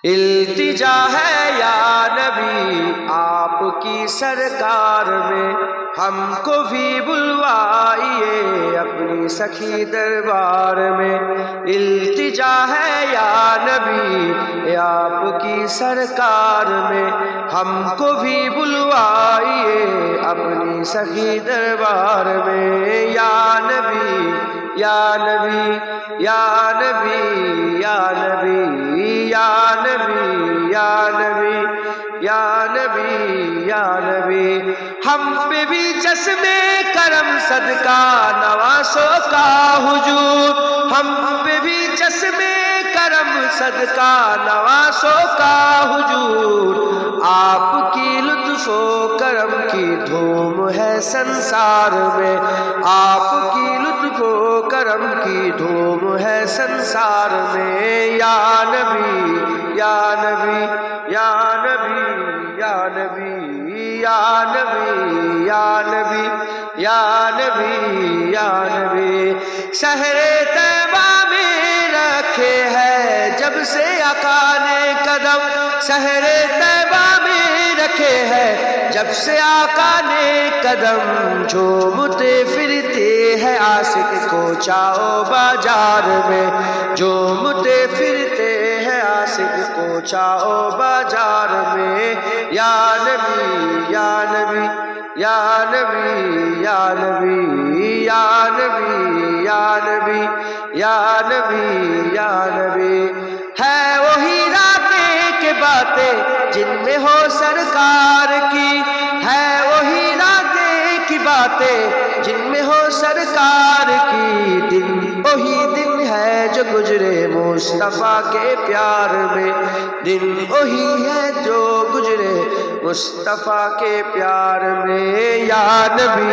التجا ہے یا نبی آپ کی سرکار میں، ہم کو بھی بلوائیے اپنی سخی دربار میں۔ التجا ہے یا نبی آپ کی سرکار میں، ہم کو بھی بلوائیے اپنی سخی دربار میں۔ یا نبی یا نبی یا نبی یا نبی یا نبی یا نبی یا نبی یا نبی، ہم پہ بھی چشمے کرم صدقہ نوازوں کا حضور، ہم پہ بھی چشمے کرم صدقہ نوازوں کا حضور، آپ کی لطف و کرم کی دھوم ہے سنسار میں، آپ کی لطف و کرم کی دھوم ہے سنسار میں۔ یا نبی یا نبی یا نبی یا نبی یا نبی یا نبی یا نبی یا نبی، شہر طیبہ میں رکھے ہے جب سے آقا نے قدم، شہر طیبہ میں رکھے ہے جب سے آقا نے قدم، جھومتے پھرتے ہیں عاشق کوچہ و بازار میں، جھومتے پھرتے ہیں عاشق کوچہ و بازار میں۔ یا نبی یا نبی یا نبی یا نبی یا نبی یا نبی یا نبی یا نبی، ہے وہی راتیں کہ باتیں جن میں ہو سرکار کی، ہے وہی راتیں کی باتیں جن میں ہو سرکار کی، دن وہی دن ہے جو گزرے مصطفیٰ کے پیار میں، دن وہی ہے جو گزرے مصطفیٰ کے پیار میں۔ یا نبی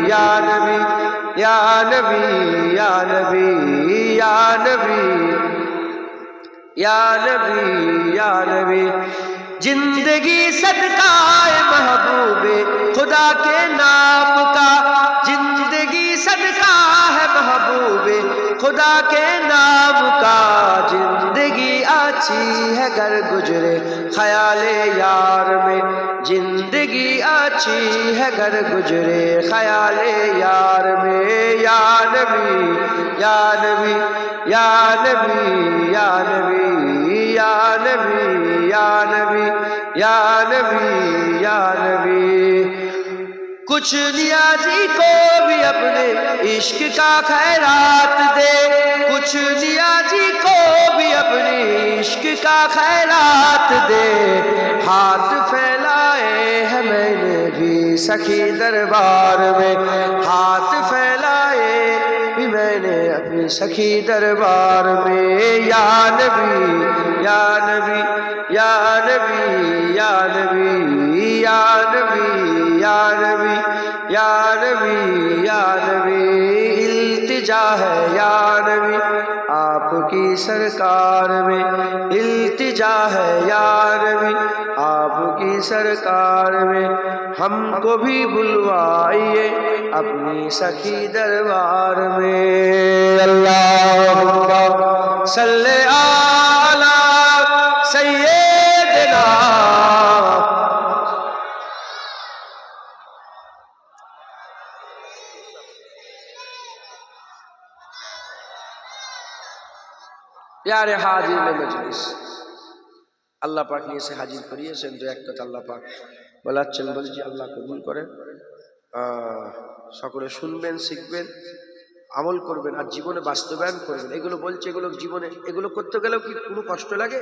یا نبی یا نبی یا نبی یا نبی یا نبی یا نبی، زندگی صدقہ محبوب خدا کے نام کا، زندگی صدقہ ہے محبوب خدا کے نام کا، زندگی اچھی ہے گر گزرے خیال یار میں، زندگی اچھی ہے گر گزرے خیال یار میں۔ یا نبی یا نبی یا نبی یا نبی یا نبی یا نبی یا نبی یا نبی، کچھ نیازی کو بھی اپنے عشق کا خیرات دے، کچھ نیازی کو بھی اپنے عشق کا خیرات دے، ہاتھ پھیلائے ہیں میں نے بھی سخی دربار میں، ہاتھ پھیلائے بھی میں نے اپنی سخی دربار میں۔ یا نبی یا نبی یا نبی یا نبی یا نبی یا نبی یا نبی یا نبی، التجا ہے یا نبی آپ کی سرکار میں، التجا ہے یا نبی آپ کی سرکار میں، ہم کو بھی بلوائیے اپنی سخی دربار میں۔ اللہم صلی علی سیدنا، پیارے حاضر مجلس، আল্লাহ পাক নিয়ে এসে হাজির করিয়েছেন, তো এক কথা আল্লাহ পাক বলাচ্ছেন, বলছি আল্লাহ কবুল করেন। সকলে শুনবেন, শিখবেন, আমল করবেন আর জীবনে বাস্তবায়ন করবেন। এগুলো বলছে, এগুলো জীবনে, এগুলো করতে গেলেও কি কোনো কষ্ট লাগে?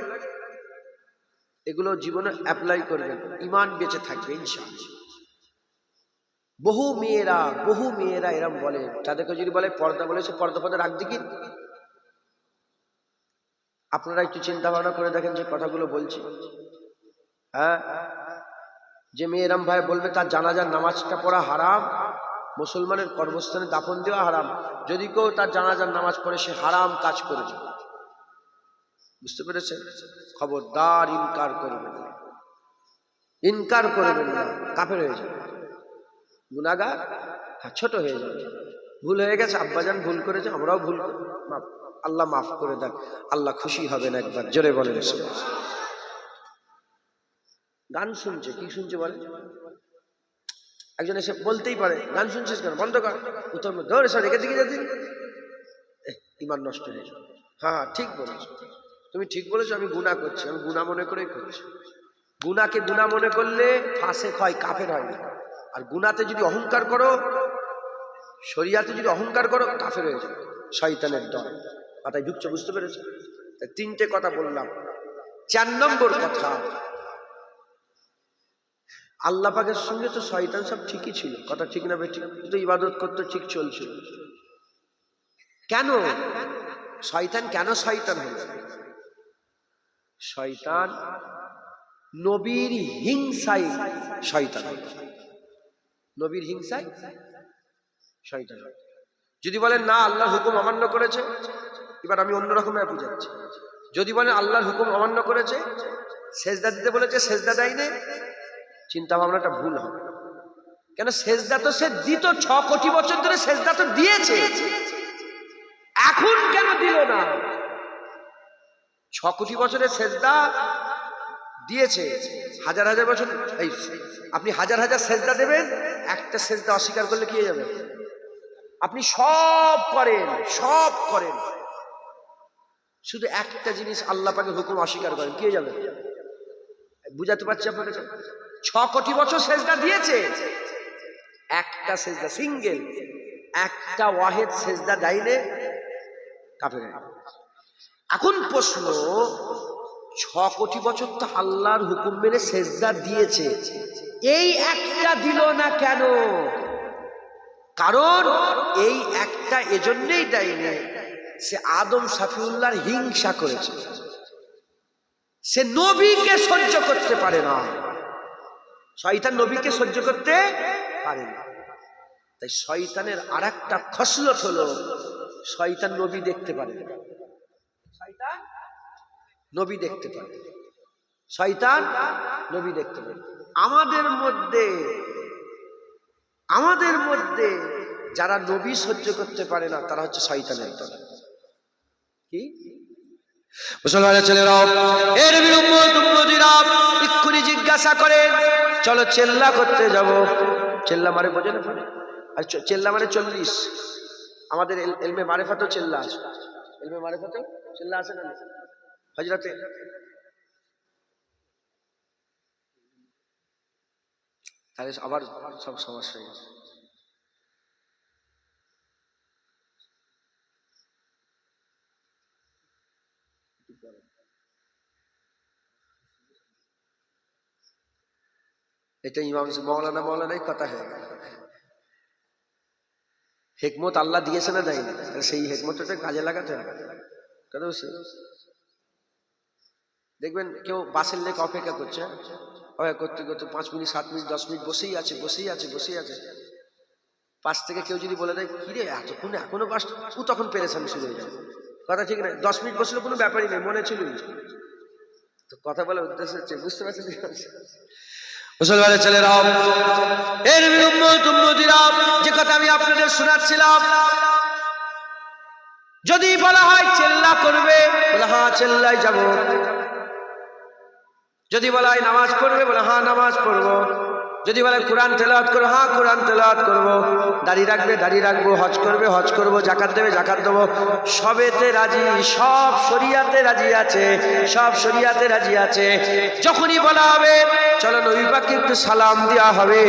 এগুলো জীবনে অ্যাপ্লাই করবেন, ঈমান বেঁচে থাকবে ইনশাআল্লাহ। বহু মেয়েরা এরম বলে, তাদেরকে যদি বলে পর্দা, বলেছে পর্দা পর্দা রাখ দিকি। আপনারা একটু চিন্তা ভাবনা করে দেখেন যে কথাগুলো বলছি, হ্যাঁ, যে মেয়ে এরম ভাই বলবে তার জানাজার নামাজটা পড়া হারাম, মুসলমানের কর্মস্থানে দাফন দেওয়া হারাম, যদি কেউ তার জানাজার নামাজ পড়ে সে হারাম কাজ করেছে। বুঝতে পেরেছেন? খবরদার ইনকার করবেন না, ইনকার করবেন না, কাফের হয়ে যাবে, গুনাহগার, হ্যাঁ, ছোট হয়ে যাবে। ভুল হয়ে গেছে, আব্বাজান ভুল করেছে, আমরাও ভুল করি, আল্লাহ মাফ করে দেন, আল্লাহ খুশি হবেন। একবার জোরে বলেন। গান শুনছে, কি শুনছে বলে? একজন এসে বলতেই পারে, গান শুনছিস কেন, বন্ধ কর। উত্তর ধরে সব রেখে দিকে যাচ্ছি, ইমান নষ্ট হয়ে যাবে। হ্যাঁ ঠিক বলেছো, তুমি ঠিক বলেছো, আমি গুনাহ করছি, আমি গুনাহ মনে করেই করছি। গুনাহকে গুনাহ মনে করলে ফাসেক হয়, কাফের হয় না। আর গুনাহতে যদি অহংকার করো, শরিয়াতে যদি অহংকার করো, কাফের হয়ে যাবে, শয়তানের দল। মাথায় ঢুকছে, বুঝতে পেরেছো? তিনটে কথা বললাম। 4 নম্বর কথা, আল্লাহ পাকের সঙ্গে তো শয়তান সব ঠিকই ছিল, কথা ঠিক না বেঠিক? তো ইবাদত করতে ঠিক চলছিল। কেন শয়তান, কেন শয়তান হল? শয়তান নবীর হিংসায় শয়তান হল, নবীর হিংসায় শয়তান হল। যদি বলেন না আল্লাহর হুকুম অমান্য করেছে, এবার আমি অন্যরকম বুঝাচ্ছি। যদি বলেন আল্লাহর হুকুম অমান্য করেছে, সেজদা দিতে বলেছে সেজদা দেয়নি, চিন্তা ভাবনাটা ভুল হবে। কেন সেজদা তো সে দিত, 6 কোটি বছর ধরে সেজদা তো দিয়েছে, এখন কেন দিল না? 6 কোটি বছরের সেজদা দিয়েছে, হাজার হাজার বছর। এই আপনি হাজার হাজার সেজদা দেবেন, একটা সেজদা অস্বীকার করলে কি হয়ে যাবে? আপনি সব করেন, সব করেন, শুধু একটা জিনিস আল্লাহ পাকের হুকুম অস্বীকার করেন, কি হয়ে যাবে? বুঝাতে পারছি আপনাদের? 6 কোটি বছর সেজদা দিয়েছে, একটা সেজদা, সিঙ্গেল একটা ওয়াহেদ সেজদা দেয়নি, কাফের। এখন প্রশ্ন, 6 কোটি বছর তো আল্লাহর হুকুম মেনে সেজদা দিয়েছে, এই একটা দিল না কেন? কারণ এই একটা এজন্যই দেয়নি, সে আদম শফিউল্লাহর হিংসা করেছে, সে নবীকে সহ্য করতে পারে না। শয়তান নবীকে সহ্য করতে পারে না, তাই শয়তানের আর একটা খসলত হলো, শয়তান নবী দেখতে পারে না। শয়তান নবী দেখতে পারে, শয়তান নবী দেখতে পারে। আমাদের মধ্যে যারা নবী সহ্য করতে পারে না, তারা হচ্ছে শয়তানের দল। কি মুসলমানের ছেলেরা, এর বিরুদ্ধে এক্ষুনি জিজ্ঞাসা করেন, চলো চেল্লা করতে যাব। চেল্লা মানে বোঝেন? আর চেল্লা মানে 40। আমাদের এলমে মারেফাতেও চেল্লা আছে, এলমে মারেফাতেও চেল্লা আছে না? হযরতে তাহলে আবার সব সমস্যা হয়ে গেছে। এটা ইমাম মৌলানাই কথা হয়ে গেল। হিকমত আল্লাহ দিয়েছে না দেয়নি, সেই হিকমতটা কাজে লাগাতে হবে। দেখবেন কেউ বাসের লেগে অপেক্ষা করছে, করতে করতে 5 মিনিট 7 মিনিট 10 মিনিট বসেই আছে। পাশ থেকে কেউ যদি বলে দেয়, কিরে এতক্ষণ এখনো বাস, ও তখন পেরেশান শুরু হয়ে যাবে। কথা ঠিক না? 10 মিনিট বসলে কোনো ব্যাপারই নেই, মনে ছিল। তো কথা বলার উদ্দেশ্য হচ্ছে, বুঝতে পারছেন? মুসলমানের ছেলেরা, এর যে কথা আমি আপনাদের শোনাচ্ছিলাম, যদি বলা হয় চেল্লা করবে, বলে হ্যাঁ চেল্লাই যাব। যদি বলা হয় নামাজ পড়বে, বলে হ্যাঁ নামাজ পড়বো। যদি বলে কোরআন তেলাওয়াত করো, হ্যাঁ কোরআন তেলাওয়াত করবো। দাড়ি রাখবে, দাড়ি রাখবো। হজ করবে, হজ করবো। জাকাত দেবে, জাকাত দেবো। সবেতে রাজি, সব শরিয়াতে রাজি আছে, সব শরিয়াতে রাজি আছে। যখনই বলা হবে চলো নবী পাককে একটু সালাম দেওয়া হবে,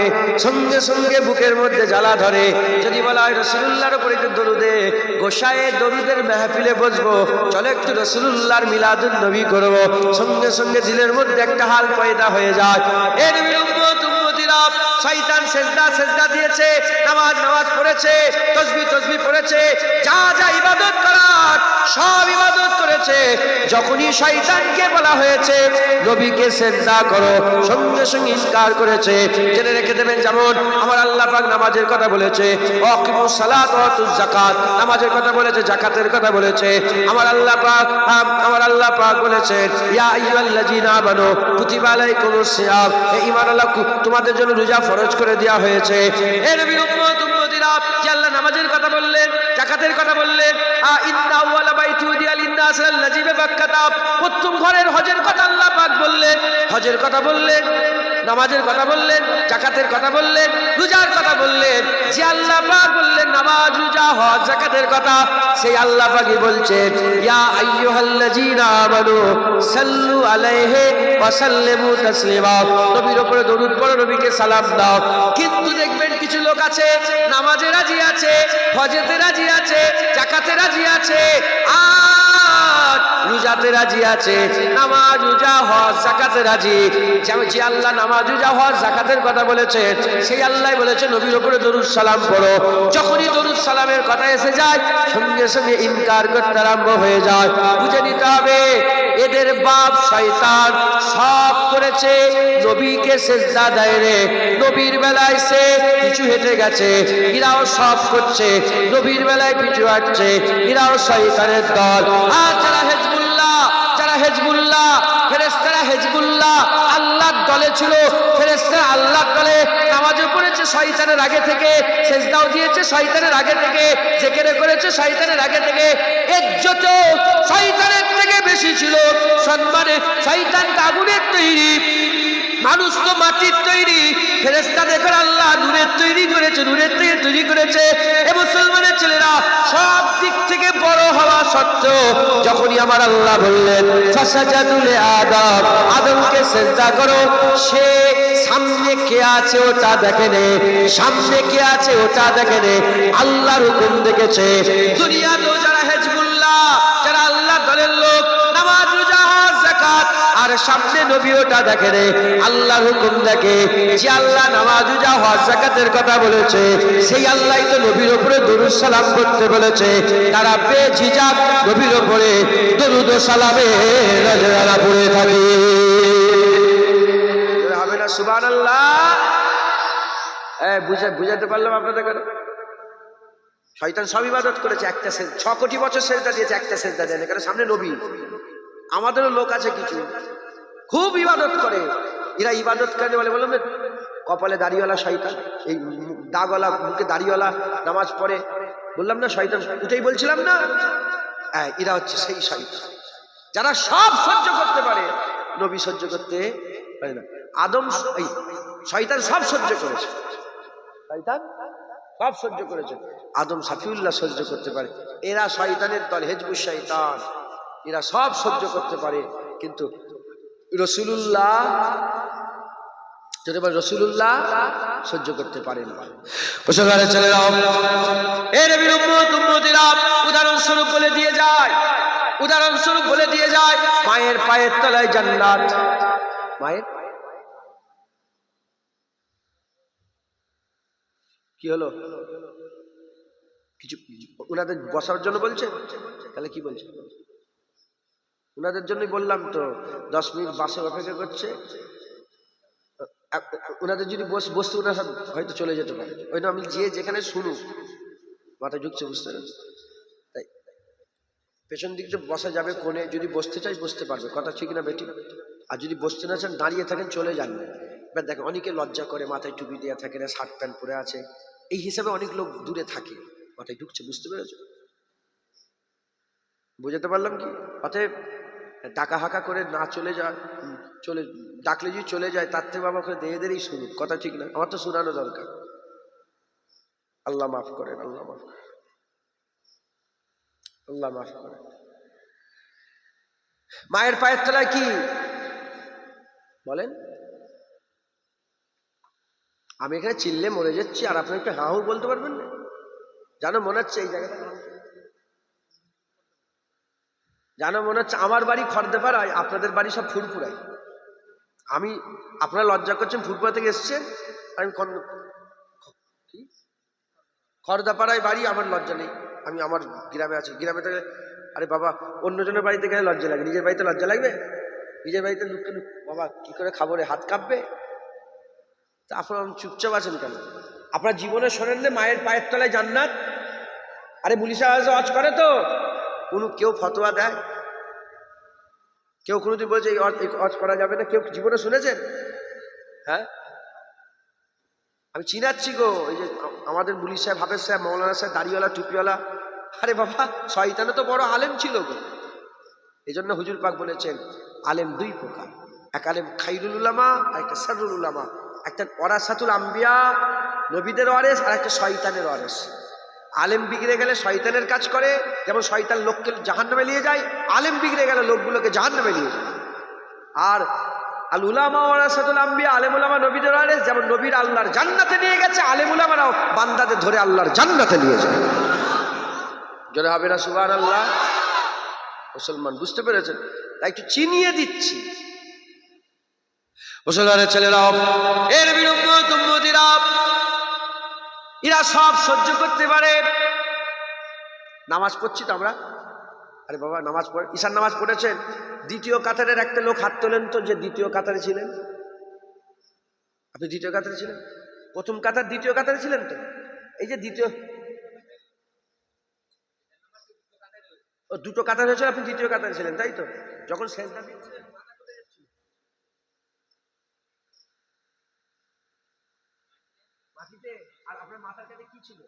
সঙ্গে সঙ্গে বুকের মধ্যে জ্বালা ধরে। যদি বলা হয় রাসূলুল্লাহর উপরে একটু দরুদে গোসায়ে দরুদের মাহফিলে বসবো, চলো একটু রাসূলুল্লাহর মিলাদুন নবী করবো, সঙ্গে সঙ্গে দিলের মধ্যে একটা হাল পয়দা হয়ে যায়। এর শয়তান সেজদা দিয়েছে, নামাজ পড়েছে, তাসবিহ পড়েছে, যা যা ইবাদত করার সব ইবাদত করেছে। যখনই শয়তানকে বলা হয়েছে নবীকে সেজদা করো, সঙ্গে সঙ্গে ইনকার করেছে। জেনে রেখে দেবেন, যেমন আমার আল্লাহ পাক নামাজের কথা বলেছে, ওয়াকিমুস সালাত ওয়া আতুজ যাকাত, নামাজের কথা বলেছে, যাকাতের কথা বলেছে। আমার আল্লাহ পাক বলেছেন, ইয়া আইয়ুহাল্লাযীনা আমানু কুতিবা আলাইকুমুস সিয়াম, হে ঈমানওয়ালা, তোমাদের জন্য রোজা ফরজ করে দেওয়া হয়েছে। হে নবীর উম্মতিরা, আল্লাহ নামাজের কথা বললেন, যাকাতের কথা বললেন। ইন্না আউওয়ালা বাইতি উদিয়া লিন-নাস আল্লাযী বিবাক্কাতা, প্রথম ঘরের হজের কথা আল্লাহ পাক বললেন। হজের কথা বললেন, নামাজের কথা বললেন, যাকাতের কথা বললেন, রোজার কথা বললেন। যে আল্লাহ পাক বললেন নামাজ, রোজা, হজ, যাকাতের কথা, সেই আল্লাহ পাকই বলছেন ইয়া আইয়ুহাল্লাযীনা আমানু সাল্লু আলাইহি ওয়া সাল্লিমু তাসলিমা। নবীর উপরে দরুদ পড়ো, নবীকে সালাম দাও। কিন্তু দেখবেন কিছু লোক আছে নামাজে রাজি আছে, হজেতে রাজি আছে, যাকাতে রাজি আছে, আর রোজাতে রাজি আছে, নামাজ, রোজা, হজ, যাকাতে রাজি। যে আল্লাহ নামাজ, রোজা, হজ, যাকাতের কথা বলেছে, সেই আল্লাহ বলেছে নবীর উপরে দরুদ সালাম পড়ো। যখনই দরুদ সালামের কথা এসে যায় সঙ্গে সঙ্গে ইনকার করতে আরম্ভ হয়ে যায়। বুঝে নিতে হবে এদের বাপ শয়তান সব করেছে নবীকে সেজদা দেয় রে। নবীর বেলায় সে পিছু হেঁটে গেছে, এরাও সব করছে। নবীর বেলায় পিছু হাঁটছে, এরাও শয়তানের দল। আর যারা হেজবুল্লাহ, যারা হেজবুল্লাহ, ফেরেশতারা হেজবুল্লাহ আল্লাহর দলে ছিল, ফেরেশতারা আল্লাহর দলে, নামাজও পড়েছে শয়তানের আগে থেকে, সেজদাও দিয়েছে শয়তানের আগে থেকে, জিকির করেছে শয়তানের আগে থেকে। ইজ্জত শয়তানের থেকে বেশি ছিল, সম্মানে শয়তান আগুনের তৈরি, মানুষ তো মাটির তৈরি, ফেরেশতা দেখেন আল্লাহ নূরের তৈরি করেছে, নূরের থেকে তৈরি করেছে। এ মুসলমানের ছেলেরা সব দিক থেকে বড় হওয়া সত্ত্বেও যখনই আমার আল্লাহ বললেন ফাসাজাদু লি আদম, আদমকে সিজদা করো, সে সামনে কে আছে ওটা দেখেনে, সামনে কে আছে ওটা দেখেনে, আল্লাহর হুকুম দেখেছে। দুনিয়াতেও যারা হেজবুল্লাহ, যারা আল্লাহ দলের লোক, নামাজ, রোজা, হজ, যাকাত, আর সামনে নবী ওটা দেখে রে, আল্লাহর হুকুম দেখে। যে আল্লাহ নামাজ, রোজা, হজ, যাকাতের কথা বলেছে, সেই আল্লাহই তো নবীর উপরে দরুদ সালাম করতে বলেছে। তারা বেঝিঝক নবীর উপরে দরুদ ও সালামে নজরানা পড়ে থাকে। হবে না সুবহানাল্লাহ? বুঝাতে পারলাম আপনাদের কাছে? শয়তান সব ইবাদত করেছে, একটা 6 কোটি বছর সেজদা দিয়েছে, একটা সেজদা দেয় না, কারণ সামনে নবী। আমাদেরও লোক আছে কিছু খুব ইবাদত করে, এরা ইবাদত করে বলে বললাম না, কপালে দাড়িওয়ালা শয়তান, এই দাগওয়ালা, মুখে দাড়িওয়ালা, নামাজ পড়ে, বললাম না শয়তান, উঠেই বলছিলাম না। হ্যাঁ, এরা হচ্ছে সেই শয়তান যারা সব সহ্য করতে পারে, নবী সহ্য করতে পারে না। আদম, এই শয়তান সব সহ্য করেছে, শয়তান সব সহ্য করেছে, আদম সাফিউল্লাহ সহ্য করতে পারে। এরা শয়তানের দল, হেজবুশ শয়তান, এরা সব সহ্য করতে পারে, কিন্তু রাসূলুল্লাহ, যদি বল রাসূলুল্লাহ সহ্য করতে পারে না। মুসলমানের ছেলেরা, এ নবীর উম্মত, উম্মতিরা উদাহরণস্বরূপ বলে দিয়ে যায়, উদাহরণস্বরূপ বলে দিয়ে যায়, মায়ের পায়ের তলায় জান্নাত। মায়ের কি হলো? কিছু ওনাদের বসার জন্য বলছে, তাহলে কি বলছে? ওনাদের জন্যই বললাম তো, 10 মিনিট বাসে অপেক্ষা করছে, ওনাদের যদি বসতে ওনার হয়তো চলে যেতে পারে। ওই না, আমি যে যেখানে শুনুক মাথায় ঢুকছে, বুঝতে পারছি। তাই পেছন দিক দিয়ে বসা যাবে, কোণে যদি বসতে চাই বসতে পারবে, কথা ঠিক না বেটি? আর যদি বসতে না চান দাঁড়িয়ে থাকেন, চলে যান। এবার দেখেন অনেকে লজ্জা করে, মাথায় টুপি দেওয়া থাকে না, শার্ট প্যান্ট পরে আছে, এই হিসাবে অনেক লোক দূরে থাকে, মাথায় ঢুকছে, বুঝতে পেরেছ? বুঝাতে পারলাম কি? অতএব ডাকা হাঁকা করে না চলে যায়, চলে ডাকলে যদি চলে যায়, তার থেকে বাবা ওখানে দেরি দেরি শুনুক, কথা ঠিক না? আমার তো শোনানো দরকার। আল্লাহ মাফ করেন, আল্লাহ মাফ করেন, আল্লাহ মাফ করেন। মায়ের পায়ের তলায় কি বলেন? আমি এখানে চিল্লে মরে যাচ্ছি, আর আপনি একটু হাহু বলতে পারবেন না? জানো মনে হচ্ছে এই জায়গাটা, জানো মনে হচ্ছে আমার বাড়ি খড়দাপাড়ায়, আপনাদের বাড়ি সব ফুরফুরায়। আমি, আপনারা লজ্জা করছেন, ফুরফুরা থেকে এসছেন, আমি খড়দাপাড়ায় বাড়ি, আমার লজ্জা নেই, আমি আমার গ্রামে আছি। গ্রামে থেকে, আরে বাবা, অন্যজনের বাড়িতে গেলে লজ্জা লাগে, নিজের বাড়িতে লজ্জা লাগবে? নিজের বাড়িতে লুককে লুক, বাবা কি করে খাবো রে, হাত কাঁপবে। তা আপনারা চুপচাপ আছেন কেন? আপনার জীবনে শোনেন না মায়ের পায়ের তলায় জান্নাত? আরে পুলিশ আওয়াজ করে তো, কেউ ফতোয়া দেয়, কেউ কোনোদিন বলছে এই ওয়াজ করা যাবে না, কেউ জীবনে শুনেছেন? হ্যাঁ, আমি চিনাচ্ছি গো, এই যে আমাদের মুলি সাহেব, হাফেজ সাহেব, মৌলানা সাহেব, দাড়িওয়ালা, টুপিওয়ালা, আরে বাবা শয়তানে তো বড় আলেম ছিল গো। এই জন্য হুজুর পাক বলেছেন আলেম 2 প্রকার, এক আলেম খাইরুল উলামা আর একটা সারুল উলামা, একটা ওয়ারাসাতুল আম্বিয়া নবীদের ওয়ারেস আর একটা শয়তানের ওয়ারেস। আলেম বিগড়ে গেলে শয়তানের কাজ করে, যেমন শয়তান লোককে জাহান্নামে নিয়ে যায়, আলেম বিগড়ে গেলে লোকগুলোকে জাহান্নামে নিয়ে যায়। আর আল উলামা ওয়ারাসাতুল আম্বিয়া, আলেম উলামা নবীদের ওয়ারেস, যেমন নবীর আল্লাহর জান্নাতে নিয়ে গেছে, আলেম উলামারাও বান্দাদের ধরে আল্লাহর জান্নাতে নিয়ে যায়। জোরে হবে না সুবহানাল্লাহ? মুসলমান বুঝতে পেরেছেন? তাই একটু চিনিয়ে দিচ্ছি মুসলমানের ছেলেরাও, এর বিরুদ্ধরা এরা সব সহ্য করতে পারে। নামাজ পড়ছি তো আমরা, আরে বাবা নামাজ পড়ে, ঈশার নামাজ পড়েছেন? দ্বিতীয় কাতারের একটা লোক হাত তোলেন তো, যে দ্বিতীয় কাতারে ছিলেন। আপনি দ্বিতীয় কাতারে ছিলেন? প্রথম কাতার দ্বিতীয় কাতারে ছিলেন তো? এই যে দ্বিতীয়, ও দুটো কাতার হয়েছিল, আপনি দ্বিতীয় কাতারে ছিলেন তাই তো? যখন সেজদা দিচ্ছিলেন মাটিতে, আর আপনার মাথার কাছে কি ছিল?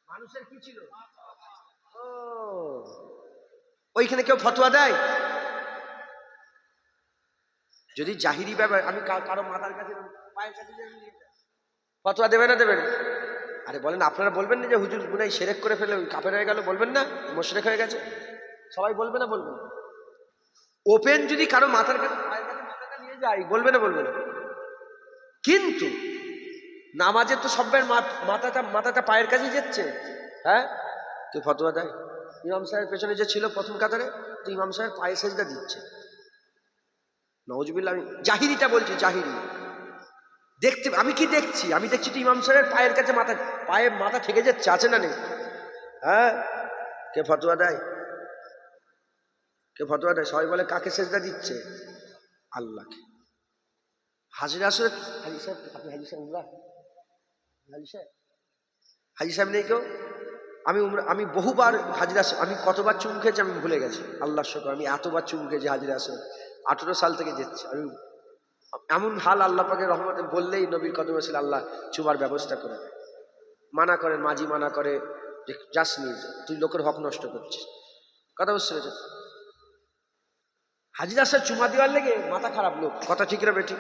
মানুষের কি ছিল? ও ওইখানে কেউ ফতোয়া দেয়? যদি জাহিরি ব্যাপার, আমি কারো মাথার কাছে পায়ের কাছে ফতোয়া দেবে না দেবেন? আরে বলেন, আপনারা বলবেন না যে হুজুর গুনাই শিরক করে ফেলে কাফের হয়ে গেল? বলবেন না মুশরিক হয়ে গেছে? সবাই বলবে না বলবেন? ওপেন যদি কারো মাথার কাছে পায়ের কাছে মাথাটা নিয়ে যায়, বলবে না বলবেন? কিন্তু নামাজে তো সবের মাথাটা পায়ের কাছেই যাচ্ছে। হ্যাঁ, কেউ ফতোয়া দেয়? ইমাম সাহেব পেছনে যে ছিল প্রথম কাতারে, তো ইমাম সাহেব পায়ে সেজদা দিচ্ছে। নওয়াজুবিল্লাহ, আমি জাহিরিটা বলছি, জাহিরি দেখতে। আমি কি দেখছি? আমি দেখছি তো ইমাম সাহেবের পায়ের কাছে মাথা ঠেকে যাচ্ছে, আছে না নেই? হ্যাঁ, কে ফতোয়া দেয়? কে ফতোয়া দেয়? সবাই বলে কাকে সেজদা দিচ্ছে? আল্লাহকে। হাজির আসলে হাজি সাহেব, আপনি হাজি সাহেব হাজি সাহেব নেই কেউ? আমি বহুবার হাজির আসে, আমি কতবার চুম খেয়েছি আমি ভুলে গেছি। আল্লাহর শুকর, আমি এতবার চুম খেয়েছি হাজির আসে, 18 সাল থেকে যাচ্ছি আমি। এমন হাল, আল্লাহ পাকের রহমতে বললেই নবীর কদমে ছিল আল্লাহ চুমার ব্যবস্থা করে দেয়। মানা করেন, মাঝি মানা করে যে যাস নি, তুই লোকের হক নষ্ট করছিস। কথা বুঝতে পেরেছেন? হাজির আসে চুমা দেওয়ার লেগে মাথা খারাপ লোক, কথা ঠিক রে বেটি?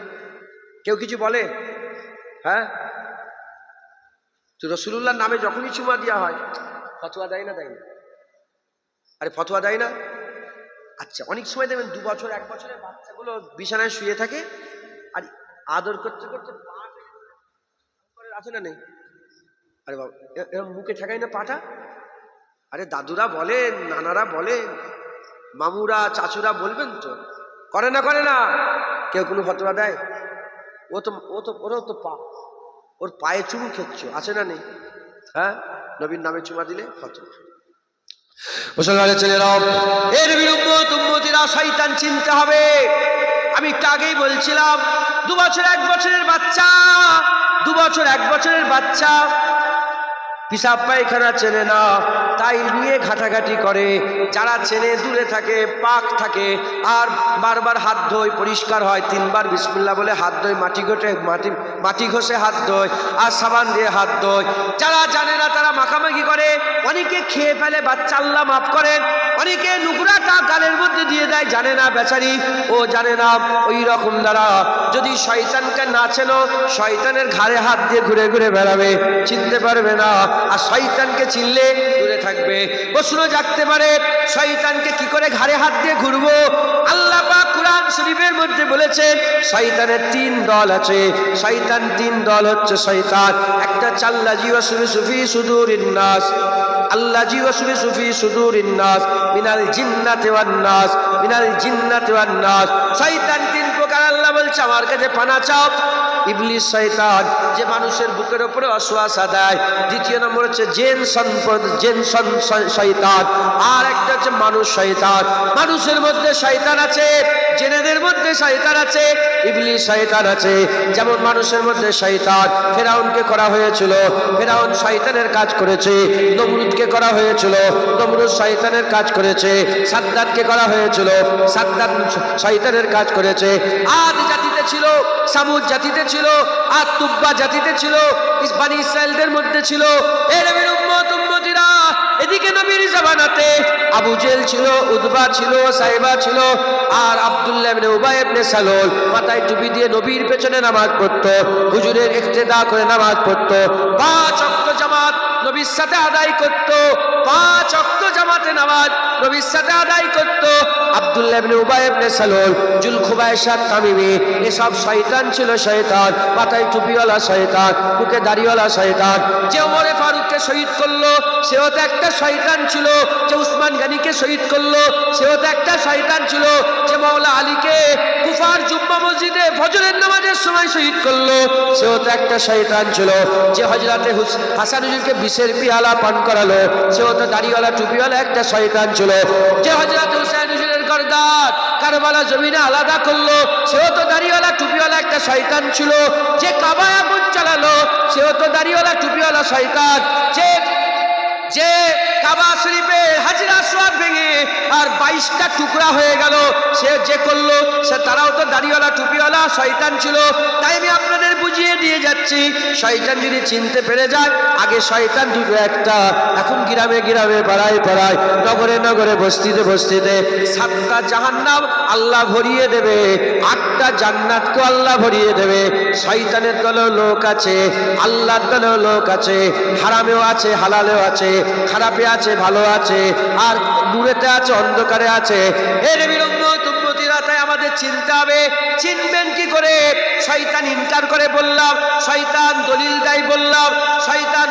কেউ কিছু বলে? হ্যাঁ, তো রসুলুল্লাহর নামে যখনই চুমা দেওয়া হয়, ফতোয়া দেয় না? দেয় না? আরে ফতোয়া দেয় না? আচ্ছা, অনেক সময় দেখবেন 2 বছর 1 বছরের বাচ্চাগুলো বিছানায় শুয়ে থাকে, আর আদর করতে করতে আছে না নেই? আরে বাবা, এরকম মুখে ঠেকায় না পাটা? আরে দাদুরা বলেন, নানারা বলেন, মামুরা চাচুরা বলবেন তো, করে না? করে না? কেউ কোনো ফতোয়া দেয়? ওরও তো ওর পায়ে চুমু খেচ্ছ, আছে না নেই? হ্যাঁ, নবীর নামে চুমা দিলে ফতোয়া। মুসলমানের ছেলেরাও, এর বিরুদ্ধরা শয়তান চিনতে হবে। আমি একটু আগেই বলছিলাম, 2 বছর 1 বছরের বাচ্চা, 2 বছর 1 বছরের বাচ্চা পিসাব পায়খানা চেনে না, তাই নিয়ে ঘাটাঘাটি করে। যারা চেনে দূরে থাকে, পাক থাকে, আর বারবার হাত ধোয়, পরিষ্কার হয়, 3 বার বিসমিল্লাহ বলে হাত ধোয়, মাটি ঘষে হাত ধোয়, আর সাবান দিয়ে হাত ধোয়। যারা জানে না তারা মাখামাখি করে, অনেকে খেয়ে ফেলে, বাচ্চা আল্লাহ মাফ করেন। অনেকে নুকরাটা গালের মধ্যে দিয়ে দেয়, জানে না বেচারি, ও জানে না। ওই রকম দ্বারা যদি শয়তানকে না চেনো, শয়তানের ঘাড়ে হাত দিয়ে ঘুরে ঘুরে বেড়াবে, চিনতে পারবে না। আর শয়তানকে চিনলে দূরে থাকবে। প্রশ্ন জাগতে পারে, শয়তানকে কি করে ঘাড়ে হাত দিয়ে ঘুরবো? আল্লাহ পাক কুরআন শরীফের মধ্যে বলেছেন, শয়তানের 3 দল আছে। শয়তান 3 দল হচ্ছে শয়তান। একটা চাল্লাজি ওয়াসওয়াসু ফি সুদুরিন নাস, আল্লাজি ওয়াসওয়াসু ফি সুদুরিন নাস মিনাল জিন্নাতি ওয়ান নাস, মিনাল জিন্নাতি ওয়ান নাস। শয়তান 3 প্রকার। আল্লাহ বলছে আমার কাছে পানা চাও। ইবলিস শয়তান, যে মানুষের বুকের উপরে ওয়াসওয়াসা দেয়। দ্বিতীয় নম্বর হচ্ছে জিন শয়তান, আর একটা হচ্ছে মানুষ শয়তান। মানুষের মধ্যে শয়তান আছে, জিনেদের মধ্যে শয়তান আছে, ইবলিস শয়তান আছে। যেমন মানুষের মধ্যে শয়তান, ফেরাউনকে করা হয়েছিল, ফেরাউন শয়তানের কাজ করেছে। নমরুদকে করা হয়েছিল, নমরুদ শয়তানের কাজ করেছে। সাদ্দাতকে করা হয়েছিল, সাদ্দাত শয়তানের কাজ করেছে। আদ জাতিতে ছিল, সামুদ জাতিতে ছিল, আর তুব্বা জাতিতে ছিল, বনি ইসরাইলদের মধ্যে ছিল। এর উম্মতিরা এদিকে নবীর জামানাতে আবু জেল ছিল, উতবা ছিল, সাইবা ছিল, আর আব্দুল্লাহ ইবনে উবাই ইবনে সালুল মাথায় টুপি দিয়ে নবীর পেছনে নামাজ পড়তো, হুজুরের ইক্তেদা করে নামাজ পড়তো, 5 ওয়াক্ত জামাত নবীর সাথে আদায় করতো, 5 ওয়াক্ত জামাতে নামাজ নবীর সাথে আদায় করতো। আব্দুল্লাহ ইবনে উবাই ইবনে সালুল, জুলখুবাইশাত তামিমি, এসব শয়তান ছিল, শয়তান, মাথায় টুপিওয়ালা শয়তান, মুখে দাড়িওয়ালা শয়তান। যে ওমরে ফারুককে শহীদ করলো সেও তো একটা শয়তান ছিল, যে উসমান গনিকে শহীদ করলো সেও তো একটা শয়তান ছিল, যে মাওলা আলীকে কুফার জুম্মা মসজিদে ফজরের নামাজের সময় শহীদ করলো সেও তো একটা শয়তান ছিল, যে হযরতে হাসান হুজুরকে বিষের পিয়ালা পান করালো সেও তো দাড়িওয়ালা টুপিওয়ালা একটা শয়তান ছিল, যে হযরতে হুসাইন হুজুরের গর্দান কারবালা জমিনে আলাদা করলো সেও তো দাড়িওয়ালা টুপিওয়ালা একটা শয়তান ছিল, যে কাবায় আগুন চালালো সেও তো দাড়িওয়ালা টুপিওয়ালা শয়তান, যে কাবা শরীফের হাজর আসওয়াদ ভেঙে আর 22টা টুকরা হয়ে গেল সে যে করলো সে তারাও তো দাড়িওয়ালা টুপিওয়ালা শয়তান ছিল। তাই আমি আপনাদের বুঝিয়ে দিয়ে যাচ্ছি, শয়তান যদি চিনতে পেরে যায়, আগে শয়তান দুটো একটা, এখন গ্রামে গ্রামে পাড়ায় পাড়ায়, নগরে নগরে, বস্তিতে বস্তিতে 7টা জাহান্নাম আল্লাহ ভরিয়ে দেবে, 8টা জান্নাতকে আল্লাহ ভরিয়ে দেবে। শয়তানের দলেও লোক আছে, আল্লাহর দলেও লোক আছে, হারামেও আছে, হালালেও আছে, খারাপে আছে, ভালো আছে, আর নূরেতে আছে, অন্ধকারে আছে। এর বিরুদ্ধে তুম্মতিরা, তাই আমাদের চিনতে হবে। চিনবেন কি করে? শয়তান ইনকার করে বললাম, শয়তান দলিল দেয় বললাম, শয়তান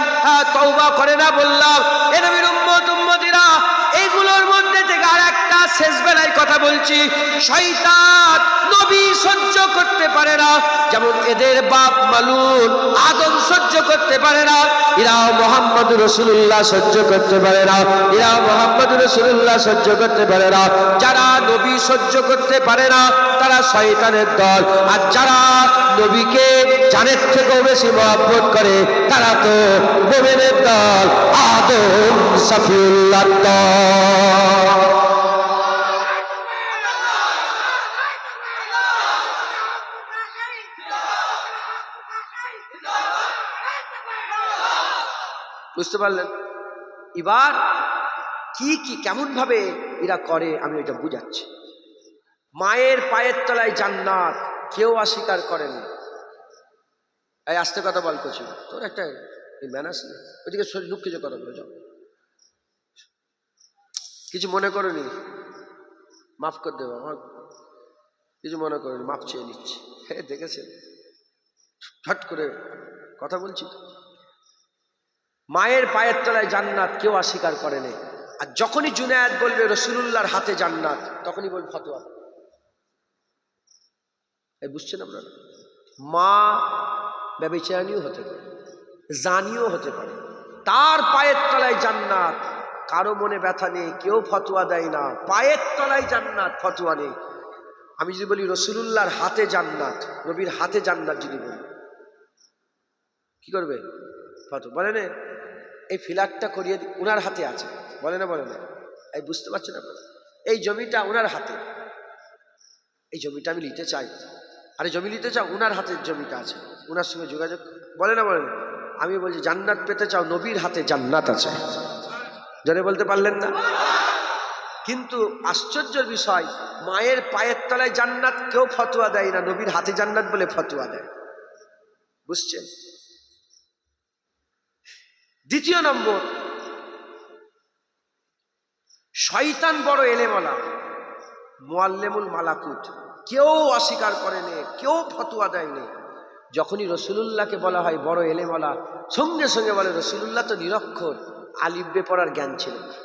তওবা করে না বললাম। এর বিরুদ্ধে তুম্মতিরা, এইগুলোর মধ্যে থেকে আর একটা শেষ বেলায় কথা বলছি, শয়তান নবী সহ্য করতে পারে না, যেমন এদের বাপ মালুন আদম সহ্য করতে পারে না, এরা মুহাম্মদ রাসূলুল্লাহ সহ্য করতে পারে না, এরা মুহাম্মদ রাসূলুল্লাহ সহ্য করতে পারে না। যারা নবী সহ্য করতে পারে না তারা শয়তানের দল, আর যারা নবীকে জানের থেকেও বেশি মহব্বত করে তারা তো মুমিনের দল, আদম সফিউল্লাহর দল। বুঝতে পারলেন? এবার কি কি কেমন ভাবে এরা করে আমি এটা বুঝাচ্ছি। মায়ের পায়ের তলায় জান্নাত কেউ অস্বীকার করেনি। এই আস্তে কথা বল করছি, তোর একটা ম্যানার্স নেই, ওইদিকে শরীর দুঃখ কিছু কথা বলে যাও, কিছু মনে করনি, মাফ করে দেবো, আমার কিছু মনে করনি, মাফ চেয়ে নিচ্ছি। হ্যাঁ দেখেছেন, হট করে কথা বলছি তো। মায়ের পায়ের তলায় জান্নাত কেউ অস্বীকার করেনি। আর যখনই জুনায়েদ বলবে রাসূলুল্লাহর হাতে জান্নাত, তখনই বলবে ফতোয়া। এই বুঝছেন আপনারা? মা ব্যভিচারিণীও হতে পারে, জানিও হতে পারে, তার পায়ের তলায় জান্নাত, কারো মনে ব্যথা নেই, কেউ ফতোয়া দেয় না, পায়ের তলায় জান্নাত, ফতোয়া নেই। আমি যদি বলি রাসূলুল্লাহর হাতে জান্নাত, নবীর হাতে জান্নাত যদি বলি, কি করবে? ফতোয়া বলে না, এই ফ্ল্যাটটা করিয়ে উনার হাতে আছে, বলে না বলে না? এই বুঝতে পারছেন আপনারা? এই জমিটা উনার হাতে, এই জমিটা আমি নিতে চাই, আরে জমি নিতে চাও, উনার হাতের জমিটা আছে, উনার সঙ্গে যোগাযোগ, বলে না বলে না? আমি বলছি জান্নাত পেতে চাও, নবীর হাতে জান্নাত আছে। জনে বলতে পারলেন না? কিন্তু আশ্চর্যের বিষয়, মায়ের পায়ের তলায় জান্নাত কেউ ফতোয়া দেয় না, নবীর হাতে জান্নাত বলে ফতোয়া দেয়। বুঝছেন? দ্বিতীয় নম্বর, শয়তান বড় এলেমওয়ালা, মুআল্লিমুল মালাকুত, কেউ অস্বীকার করেনি, কেউ ফতোয়া দেয়নি। যখনই রাসূলুল্লাহকে বলা হয় বড় এলেমওয়ালা, সঙ্গে সঙ্গে বলে রাসূলুল্লাহ তো নিরক্ষর, আলিফ বে পড়ার জ্ঞান ছিল না।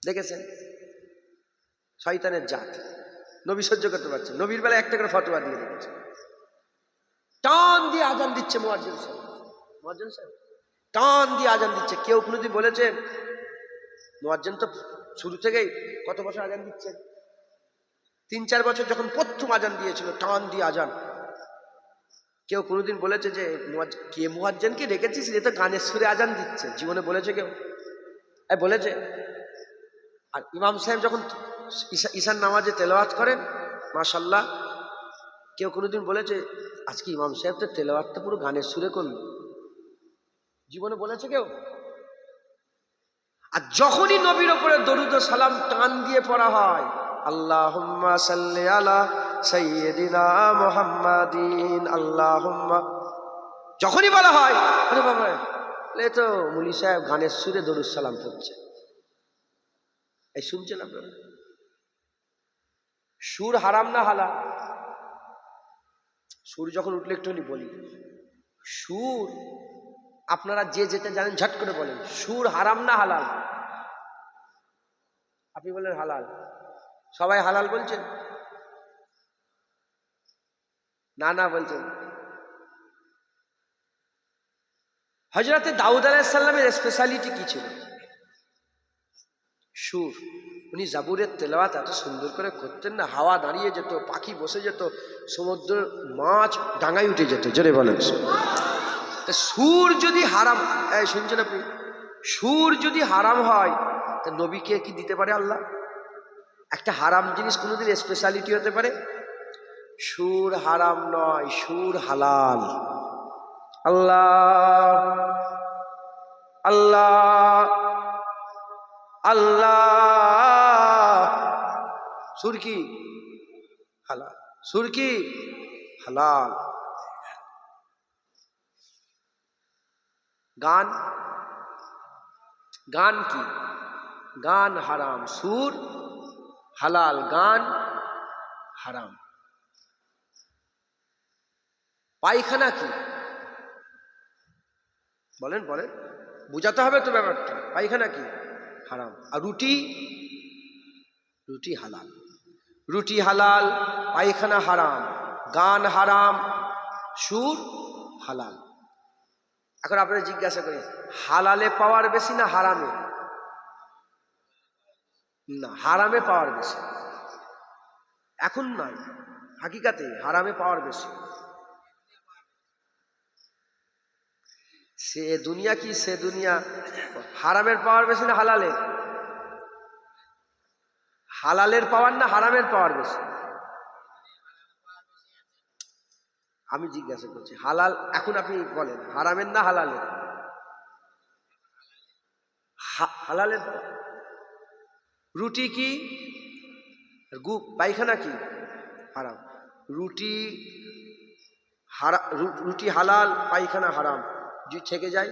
দেখেছেন? শয়তানের জাত। নবী সহ্য করতে পারছে, নবীর বেলায় একটা করে ফতোয়া দিয়ে দিচ্ছে, টান দিয়ে আজান দিচ্ছে মুয়াজ্জিন সাহেব, মুয়াজ্জিন সাহেব টান দিয়ে আজান দিচ্ছে। কেউ কোনোদিন বলেছেন? মুয়াজ্জিন তো শুরু থেকেই কত বছর আজান দিচ্ছেন, 3-4 বছর, যখন প্রথম আজান দিয়েছিল টান দিয়ে আজান। কেউ কোনোদিন বলেছে যে কে মুয়াজ্জিনকে রেখেছিস, এ তো গানের সুরে আজান দিচ্ছে? জীবনে বলেছে কেউ? বলেছে? আর ইমাম সাহেব যখন ঈশান নামাজে তেলাওয়াত করেন, মাশাআল্লাহ, কেউ কোনোদিন বলেছে আজকে ইমাম সাহেব তো তেলাওয়াতটা পুরো গানের সুরে করল? জীবনে বলেছে কেউ? আর যখনই নবীর উপরে দরুদ ও সালাম টান দিয়ে পড়া হয়, আল্লাহুম্মা সাল্লি আলা সাইয়্যিদিনা মুহাম্মাদিন, আল্লাহুম্মা, যখনই বলা হয় আরে বাবা এ তো মুলি সাহেব গানের সুরে দরুদ সালাম পড়ছে। এই শুনছেন আপনারা? সুর হারাম না হালাল? সুর যখন উঠলে একটুখানি বলি, সুর আপনারা যে যেতে জানেন ঝট করে বলেন, সুর হারাম না হালাল? আপনি বলেন হালাল। সবাই হালাল বলছেন? না না বলছেন। হযরতে দাউদ আলাইহিস সালামের স্পেশালিটি কি ছিল? সুর। উনি জাবুরের তেলাওয়াত এত সুন্দর করে করতেন না, হাওয়া দাঁড়িয়ে যেত, পাখি বসে যেত, সমুদ্র মাছ ডাঙায় উঠে যেত। জোরে বলেন। সুর যদি হারাম, শুনছেন আপনি? সুর যদি হারাম হয় তা নবীকে কি দিতে পারে আল্লাহ? একটা হারাম জিনিস কোনোদিন স্পেশালিটি হতে পারে? সুর হারাম নয়, সুর হালাল। আল্লাহ আল্লাহ আল্লাহ, সুর কি হালাল, সুর কি হালাল। গান, গান কি? গান হারাম, সুর হালাল, গান হারাম। পায়খানা কি? বলেন বলেন, বুঝাতে হবে তো ব্যাপারটা। পায়খানা কি? হারাম। আর রুটি? রুটি হালাল। রুটি হালাল, পায়খানা হারাম, গান হারাম, সুর হালাল। এখন আপনারা জিজ্ঞাসা করি, হালালে পাওয়ার বেশি না হারামে? না, হারামে পাওয়ার বেশি। এখন নয়, হাকিকাতে হারামে পাওয়ার বেশি। সে দুনিয়া কি সে দুনিয়া, হারামের পাওয়ার বেশি না হালালের? হালালের পাওয়ার না হারামের পাওয়ার বেশি? আমি জিজ্ঞাসা করছি, হালাল এখন আপনি বলেন, হারামের না হালালের? হালালের। রুটি কি? পায়খানা কি? হারাম। রুটি রুটি হালাল, পায়খানা হারাম। যদি থেকে যায়,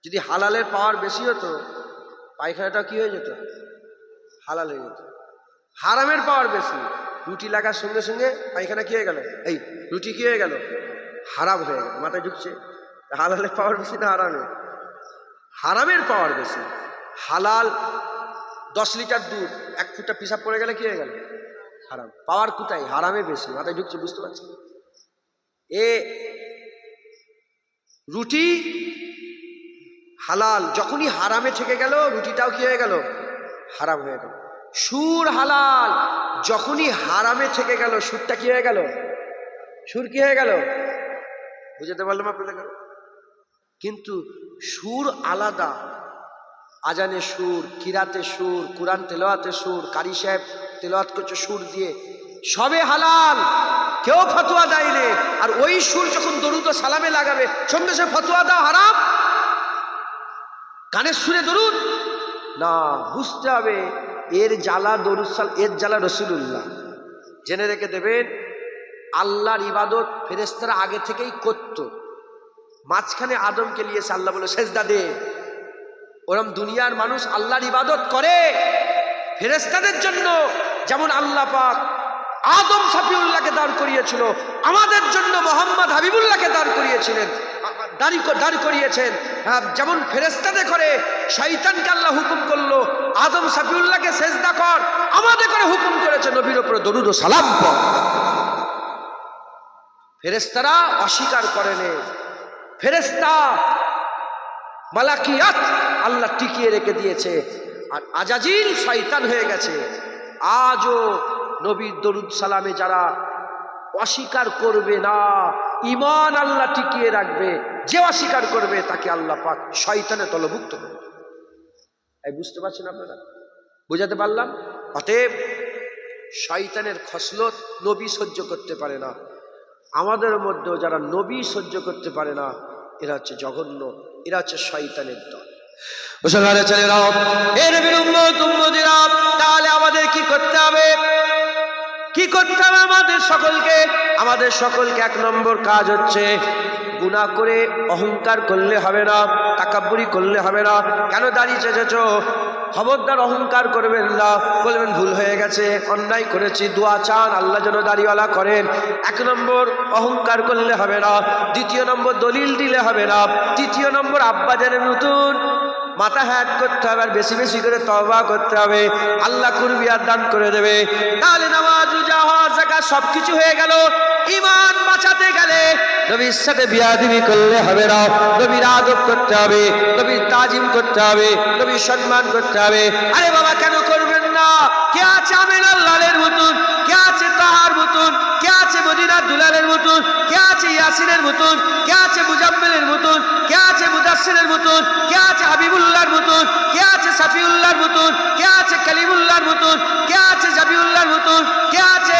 যদি হালালের পাওয়ার বেশি হতো পায়খানাটা কি হয়ে যেত? হালাল হয়ে যেত। হারামের পাওয়ার বেশি, রুটি লাগার সঙ্গে সঙ্গে পায়খানা কি হয়ে গেল? এই রুটি কি হয়ে গেল? হারাম হয়ে গেল। মাথায় ঢুকছে? হালালের পাওয়ার বেশি না হারামের? হারামের পাওয়ার বেশি। হালাল 10 লিটার দুধ 1 ফুটা পিসাব পড়ে গেলে কি হয়ে গেল? হারাম। পাওয়ার কোথায়? হারামে বেশি। মাথায় ঢুকছে? বুঝতে পারছি? এ রুটি হালাল, যখনই হারামে থেকে গেল রুটিটাও কি হয়ে গেল? হারাম হয়ে গেল। সুর হালাল, যখনই হারামে থেকে গেল সুরটা কি হয়ে গেল? সুর কি হয়ে গেল? বুঝতে পারলাম আপনাদের? কিন্তু সুর আলাদা। আজানে সুর, কিরাতে সুর, কুরআন তেলাওয়াতে সুর, কারি সাহেব তেলাওয়াত করছে সুর দিয়ে, সবে হালাল, কেউ ফতোয়া দেয়নি। আর ওই সুর যখন দরুদ ও সালামে লাগাবে সঙ্গে সঙ্গে ফতোয়া দাও হারাম। গানের সুরে দরুদ না, বুঝতে হবে এর জ্বালা দরুদ সালাম, এর জ্বালা রাসূলুল্লাহ। জেনে রেখে দেবেন, আল্লাহর ইবাদত ফেরেশতারা আগে থেকেই করত। মাঝখানে আদমকে নিয়েছে, আল্লাহ বলে সেজদা দে। ওরম দুনিয়ার মানুষ আল্লাহর ইবাদত করে ফেরেশতাদের জন্য, যেমন আল্লাহ পাক আদম সাফিউল্লাহকে দাঁড় করিয়েছিল, আমাদের জন্য মোহাম্মদ হাবিবুল্লাহকে দাঁড় করিয়েছিলেন, দাঁড় করিয়েছেন। যেমন ফেরেশতাদের করে শয়তানকে আল্লাহ হুকুম করলো আদম সাফিউল্লাহকে সেজদা কর, আমাদের করে হুকুম করেছে নবীর উপরে দরুদ ও সালাম পড়। ফেরেশতারা অস্বীকার করেনি। ফেরেশতা মালাকিয়াত আল্লাহ টিকিয়ে রেখে দিয়েছে, আর আজাজিল শয়তান হয়ে গেছে। আজও নবীর দরুদ সালামে যারা অস্বীকার করবে না, ঈমান আল্লাহ টিকিয়ে রাখবে। যে অস্বীকার করবে তাকে আল্লাহ পাক শয়তানের দলভুক্ত করবে। এই বুঝতে পারছেন আপনারা? বুঝাতে পারলাম? অতএব শয়তানের খসলত নবী সহ্য করতে পারে না। আমাদের মধ্যেও যারা নবী সহ্য করতে পারে না, এরা হচ্ছে জঘন্য, এরা হচ্ছে শয়তানের দল। মুসলমানের ছেলেরাও, এ নবীর উম্মত উম্মতিরা, তাহলে আমাদের কি করতে হবে? কি করতে হবে আমাদের সকলকে? এক নম্বর কাজ হচ্ছে, গুনাহ করে অহংকার করলে হবে না, তাকাব্বুরি করলে হবে না। কেন দাড়ি চেঁচেছো? খবরদার অহংকার করবেন না, বলবেন ভুল হয়ে গেছে, অন্যায় করেছি, দোয়া চান আল্লাহ যেন দাড়িওয়ালা করেন। এক নম্বর অহংকার করলে হবে না। দ্বিতীয় নম্বর দলিল দিলে হবে না। তৃতীয় নম্বর আব্বাজানের নতুন মাথা হ্যাট করতে হবে, আর বেশি বেশি করে তওবা করতে হবে, আল্লাহ কুরবিয়াত দান করে দেবে। তাহলে নামাজ, রোজা, হজ, যাকাত সবকিছু হয়ে গেল। ঈমান বাঁচাতে গেলে নবীর সাথে বিয়াদবি করলে হবে না, নবীর আদব করতে হবে, নবীর তাজিম করতে হবে, নবীর সম্মান করতে হবে। আরে বাবা, কেন করবেন না? কে আছে আমিনার লালের মতন, কে আছে তাহার মতন, কে আছে মদিনার দুলালের মতন, কে আছে ইয়াসিনের মতন, কে আছে মুজাম্মিলের মতন, কে আছে মুদাসসিরের মতন, কে আছে হাবিবুল্লাহর মতন, কে আছে সাফিউল্লাহর মতন, কে আছে কালিমুল্লাহর মতন, কে আছে জাবিউল্লাহর মতন, কে আছে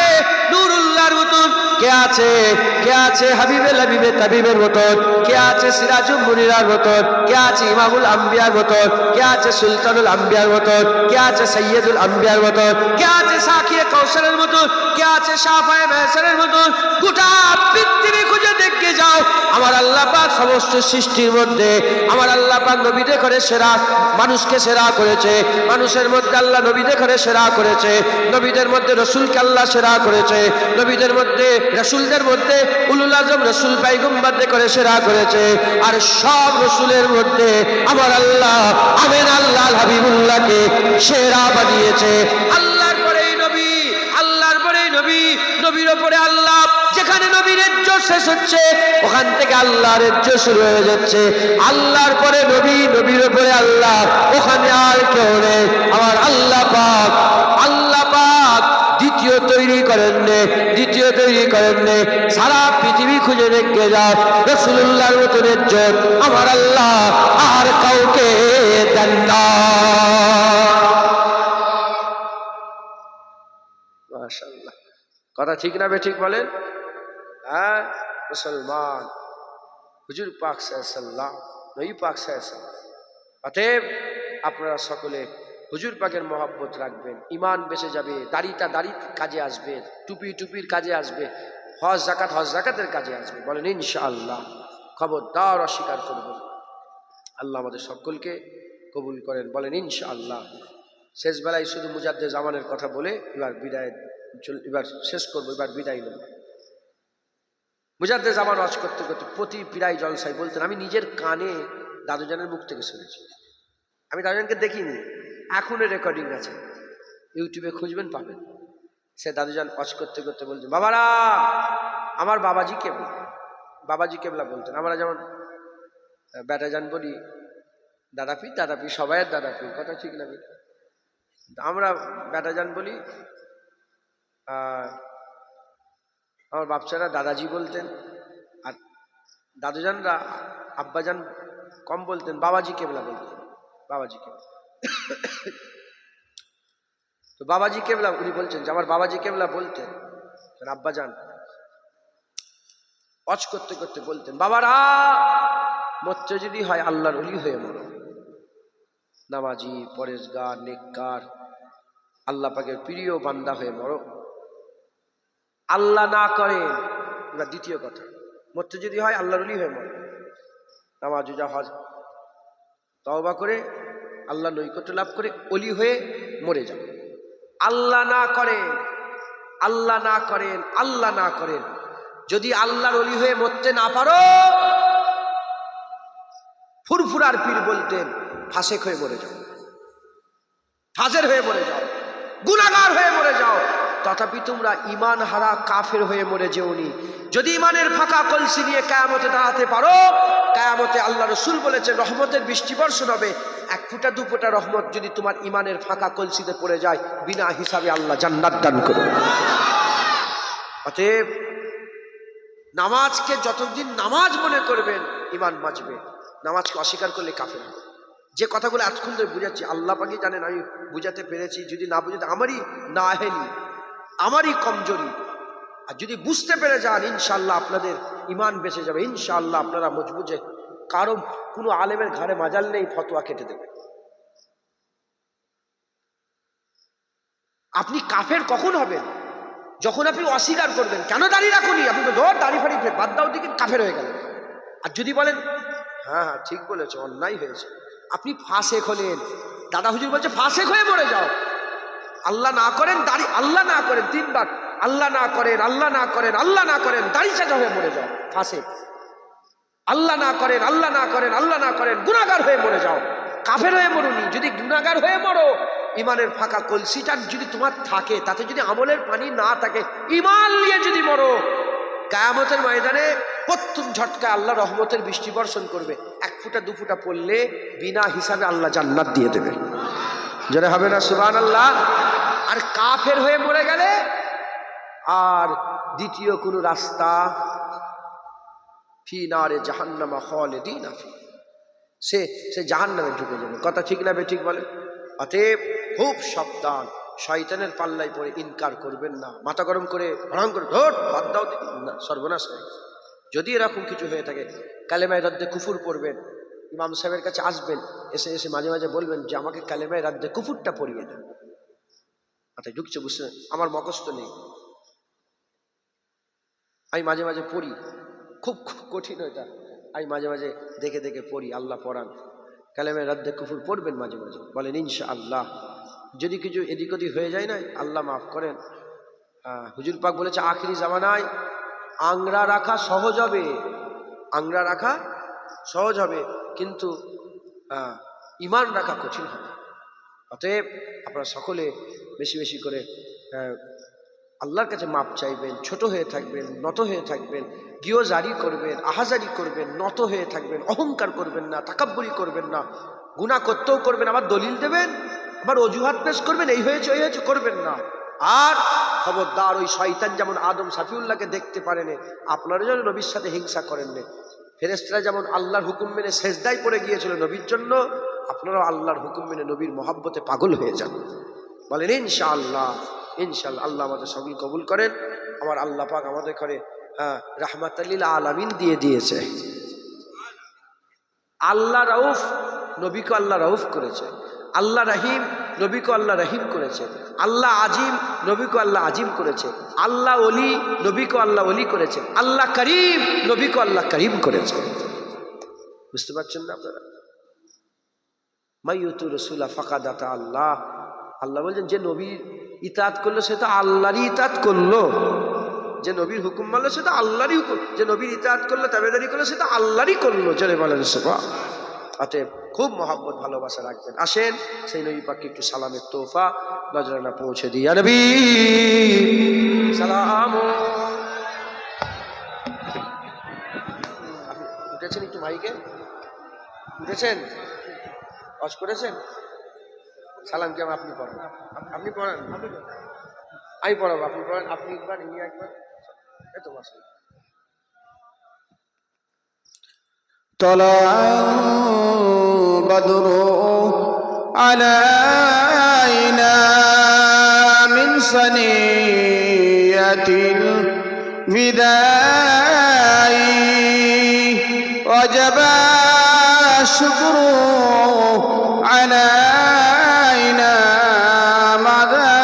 নূরুল্লাহর মতন, কে আছে হাবিবের তাবিবের মতন, কে আছে সিরাজুল মুনিরার মতন, কে আছে ইমামুল আম্বিয়ার মতন, কে আছে সুলতানুল আম্বিয়ার মতন, কে আছে সৈয়দুল আম্বিয়ার মতন, কে আছে সাকিয়ে কৌশলের মতন, কে আছে শাফায়ে মেহসানের মতন। গোটা পৃথিবী খুঁজে দেখে যাও, আমার আল্লাহ পাক সমস্ত সৃষ্টির মধ্যে আমার আল্লাহ পাক নবীদের করে সেরা, মানুষকে সেরা করেছে। মানুষের মধ্যে আল্লাহ নবীদের করে সেরা করেছে, নবীদের মধ্যে রসুলকে আল্লাহ সেরা করেছে, নবীদের মধ্যে রসুলদের মধ্যে উলুল আজম রসুল পয়গম্বরদের করে সেরা করেছে। আর সব রসুলের মধ্যে আমার আল্লাহ আমিন আল্লাহ হাবিবুল্লাহকে সেরা বানিয়েছে। আল্লাহর পরেই নবী, আল্লাহর পরেই নবী, নবীর উপরে আল্লাহ। যেখানে নবীর ইজ্জত শেষ হচ্ছে, ওখান থেকে আল্লাহর ইজ্জত শুরু হয়ে যাচ্ছে। আল্লাহর পরে নবী, নবীর উপরে আল্লাহ, ওখানে আর কেউ নেই। আমার আল্লাহ পাক, আল্লাহ পাক দ্বিতীয় তৈরি করেন নে। সারা পৃথিবী খুঁজে দেখে যাও, রাসূলুল্লাহর মতন ইজ্জত আমার আল্লাহ আর কাউকে দেন না। মাশাআল্লাহ, কথা ঠিক না বে ঠিক বলেন? হ্যাঁ, মুসলমান হুজুর পাক সাল্লাল্লাহু, নবী পাক সাল্লাল্লাহু। অতএব আপনারা সকলে হুজুর পাকের মহব্বত রাখবেন, ঈমান বেঁচে যাবে, দাড়িটা দাড়ির কাজে আসবে, টুপির কাজে আসবে, হজ যাকাতের কাজে আসবে। বলেন ইনশাআল্লাহ। খবরদার অস্বীকার করবেন। আল্লাহ আমাদের সকলকে কবুল করেন, বলেন ইনশাআল্লাহ। শেষ বেলায় শুধু মুজাদ্দেদ জামানের কথা বলে এবার শেষ করবো, এবার বিদায় নেব। মুজাদ্দেদ জামান ওয়াজ করতে করতে প্রতি পীরাই জলসায় বলতেন, আমি নিজের কানে দাদুজানের মুখ থেকে শুনেছি, আমি দাদুজানকে দেখিনি, এখনো রেকর্ডিং আছে, ইউটিউবে খুঁজবেন পাবেন। সে দাদুজান ওয়াজ করতে করতে বলছেন, বাবারা আমার বাবাজি কেবলা বলতেন। আমরা যেমন বেটাজান বলি দাদাপি, সবাইয়ের দাদাপি, কথা ঠিক না? আমরা বেটাজান বলি, আমার বাচ্চারা দাদাজি বলতেন, আর দাদুজানরা আব্বাজান কম বলতেন, বাবাজি কেবলা বলতেন, বাবাজি কেবলা। তো বাবাজি কেবলা উনি বলছেন যে আমার বাবাজি কেবলা বলতেন, আব্বাজান ওয়াজ করতে করতে বলতেন, বাবারা মরতে যদি হয় আল্লাহর ওলি হয়ে মরো, নামাজি, পরেশগার, নেককার, আল্লাহ পাকের প্রিয় বান্দা হয়ে মরো। আল্লাহ না করেন, এবার দ্বিতীয় কথা, মরতে যদি হয় আল্লাহর ওলি হয়ে মরো, নামাজ, রোজা, হজ, তওবা করে আল্লাহ নৈকট্য লাভ করে ওলি হয়ে মরে যাও। আল্লাহ না করেন, যদি আল্লাহর ওলি হয়ে মরতে না পারো, ফুরফুরার পীর বলতেন ফাসেক হয়ে মরে যাও, ফাজের হয়ে মরে যাও, গুনাহগার হয়ে মরে যাও। তথাপি তোমরা ঈমান হারা কাফের হয়ে মরে যেওনি। যদি ঈমানের ফাঁকা কলসি নিয়ে কিয়ামতে দাঁড়াতে পারো, কিয়ামতে আল্লাহ রাসূল বলেছেন রহমতের বৃষ্টি বর্ষণ হবে। এক ফোঁটা দু ফোঁটা রহমত যদি তোমার ঈমানের ফাঁকা কলসিতে পড়ে যায়, বিনা হিসাবে আল্লাহ জান্নাত দান করবে। অতএব নামাজকে যতদিন নামাজ মনে করবেন ঈমান বাঁচবে। নামাজকে অস্বীকার করলে কাফের হবে। যে কথাগুলো এতক্ষণ ধরে বুঝাচ্ছি আল্লাহ পাকই জানেন আমি বুঝাতে পেরেছি, যদি না বুঝাতে আমারই নাহেলি, আমারই কমজোরি। আর যদি বুঝতে পেরে যান ইনশাআল্লাহ আপনাদের ঈমান বেঁচে যাবে, ইনশাআল্লাহ আপনারা মজবুত। কারো কোনো আলেমের ঘাড়ে মাজাল নেই ফতোয়া কেটে দেবে। আপনি কাফের কখন হবেন? যখন আপনি অস্বীকার করবেন, কেন দাড়ি রাখুনি, আপনি তো ধর দাড়ি ফাড়ি বাদ দাও দিকে কাফের হয়ে গেলেন। আর যদি বলেন হ্যাঁ হ্যাঁ ঠিক বলেছো, অন্যায় হয়েছে, আপনি ফাসেক হলেন। দাদা হুজুর বলছে ফাসেক হয়ে মরে যাও। আল্লাহ না করেন দাড়ি, আল্লাহ না করেন, 3 বার আল্লাহ না করেন, আল্লাহ না করেন, আল্লাহ না করেন, দাড়ি চাচা হয়ে মরে যাও, ফাসেক। আল্লাহ না করেন, আল্লাহ না করেন, আল্লাহ না করেন, গুনাহগার হয়ে মরে যাও, কাফের হয়ে মরুনি। যদি গুনাহগার হয়ে মরো, ইমানের ফাঁকা কলসিটা যদি তোমার থাকে, তাতে যদি আমলের পানি না থাকে, ইমান নিয়ে যদি মরো, কিয়ামতের ময়দানে প্রথম ঝটকা আল্লাহ রহমতের বৃষ্টি বর্ষণ করবে। 1 ফুটা 2 ফুটা পড়লে বিনা হিসাবে আল্লাহ জান্নাত দিয়ে দেবে। যারা হবে না সুবহানাল্লাহ। আর কাফের হয়ে মরে গেলে আর দ্বিতীয় কোনো রাস্তা, ফি নারে জাহান্নামা খালিদিনা ফি, সে জাহান্নামে ঢুকে যাবে। কথা ঠিক না ঠিক বলে? অতএব খুব সাবধান, শয়তানের পাল্লায় পড়ে ইনকার করবেন না। মাথা গরম করে ভ্রং করে ধর বাদ দাও না, সর্বনাশ হয়ে গেছে। যদি এরকম কিছু হয়ে থাকে, কালেমায়ে রাদ্দে কুফুর পড়বেন, ইমাম সাহেবের কাছে আসবেন, এসে এসে মাঝে মাঝে বলবেন যে আমাকে কালেমায়ে রাদ্দে কুফুরটা পড়িয়ে দেন। মাথায় ঢুকছে, বুঝছেন? আমার মুখস্থ নেই, আমি মাঝে মাঝে পড়ি, খুব কঠিন এটা, আমি মাঝে মাঝে দেখে দেখে পড়ি, আল্লাহ পড়ান। কালেমায়ে রাদ্দে কুফুর পড়বেন মাঝে মাঝে, বলেন ইনশাআল্লাহ। যদি কিছু এদিক ওদিক হয়ে যায় না, আল্লাহ মাফ করেন। হুজুর পাক বলেছে আখিরি জামানায় আংরা রাখা সহজ হবে, আংরা রাখা সহজ হবে, কিন্তু ইমান রাখা কঠিন হবে। অতএব আপনারা সকলে বেশি বেশি করে আল্লাহর কাছে মাপ চাইবেন, ছোট হয়ে থাকবেন, নত হয়ে থাকবেন, গিয়ে জারি করবেন, আহাজারি করবেন, নত হয়ে থাকবেন, অহংকার করবেন না, তাকাব্বুরি করবেন না, গুনাহ করতেও করবেন, আবার দলিল দেবেন, আবার অজুহাত পেশ করবেন, এই হয়েছে ওই হয়েছে, করবেন না। আর খবরদার, ওই শয়তান যেমন আদম সাফিউল্লাহকে দেখতে পারেন, আপনারা যেন নবীর সাথে হিংসা করেন না। ফেরেশতারা যেমন আল্লাহর হুকুম মেনে সেজদায় পড়ে গিয়েছিল নবীর জন্য, আপনারাও আল্লাহর হুকুম মেনে নবীর মহাব্বতে পাগল হয়ে যান। বলেন ইনশাআল্লাহ। ইনশাআল্লাহ। আল্লাহ আমাদের সকল কবুল করেন। আমার আল্লাহ পাক আমাদের করে রাহমাতাল লিল আলামিন দিয়ে দিয়েছে। আল্লাহ রাউফ, নবীকে আল্লাহ রাউফ করেছে। আল্লাহ রহিম, নবীকে আল্লাহ রহিম করেছে। আল্লাহ আজিম, নবীকে আল্লাহ আজিম করেছে। আল্লাহ ওলি, নবীকে আল্লাহ ওলি করেছে। আল্লাহ করিম, নবীকে আল্লাহ করিম করেছে। বুঝতে পারছেন না আপনারা? মাইয়ুতু রাসূলা ফাকাদ আতা আল্লাহ। আল্লাহ বলছেন যে নবীর ইতাআত করলো সে তো আল্লাহরই ইতাআত করলো, যে নবীর হুকুম মানলো সে তো আল্লাহরই হুকুম, যে নবীর ইতাআত করলো, তাবেদারি করলো, সে তো আল্লাহরই করলো। জোরে বলেন সুবহানাল্লাহ। অতএব খুব মহব্বত ভালোবাসা রাখবেন। আসেন সেই নবী পাককে একটু সালামের তোহফা নজরানা পৌঁছে দিই। ইয়া নবী সালাম। উঠেছেন একটু মাইকে, উঠেছেন, ওয়াজ করেছেন, সালাম কেমন আপনি পড়েন, আপনি পড়েন, আমি পড়াবো, আপনি পড়েন, আপনি একবার, ইনি একবার, এত মাসে طلع البدر علينا من ثنية الوداع وجب الشكر علينا ماذا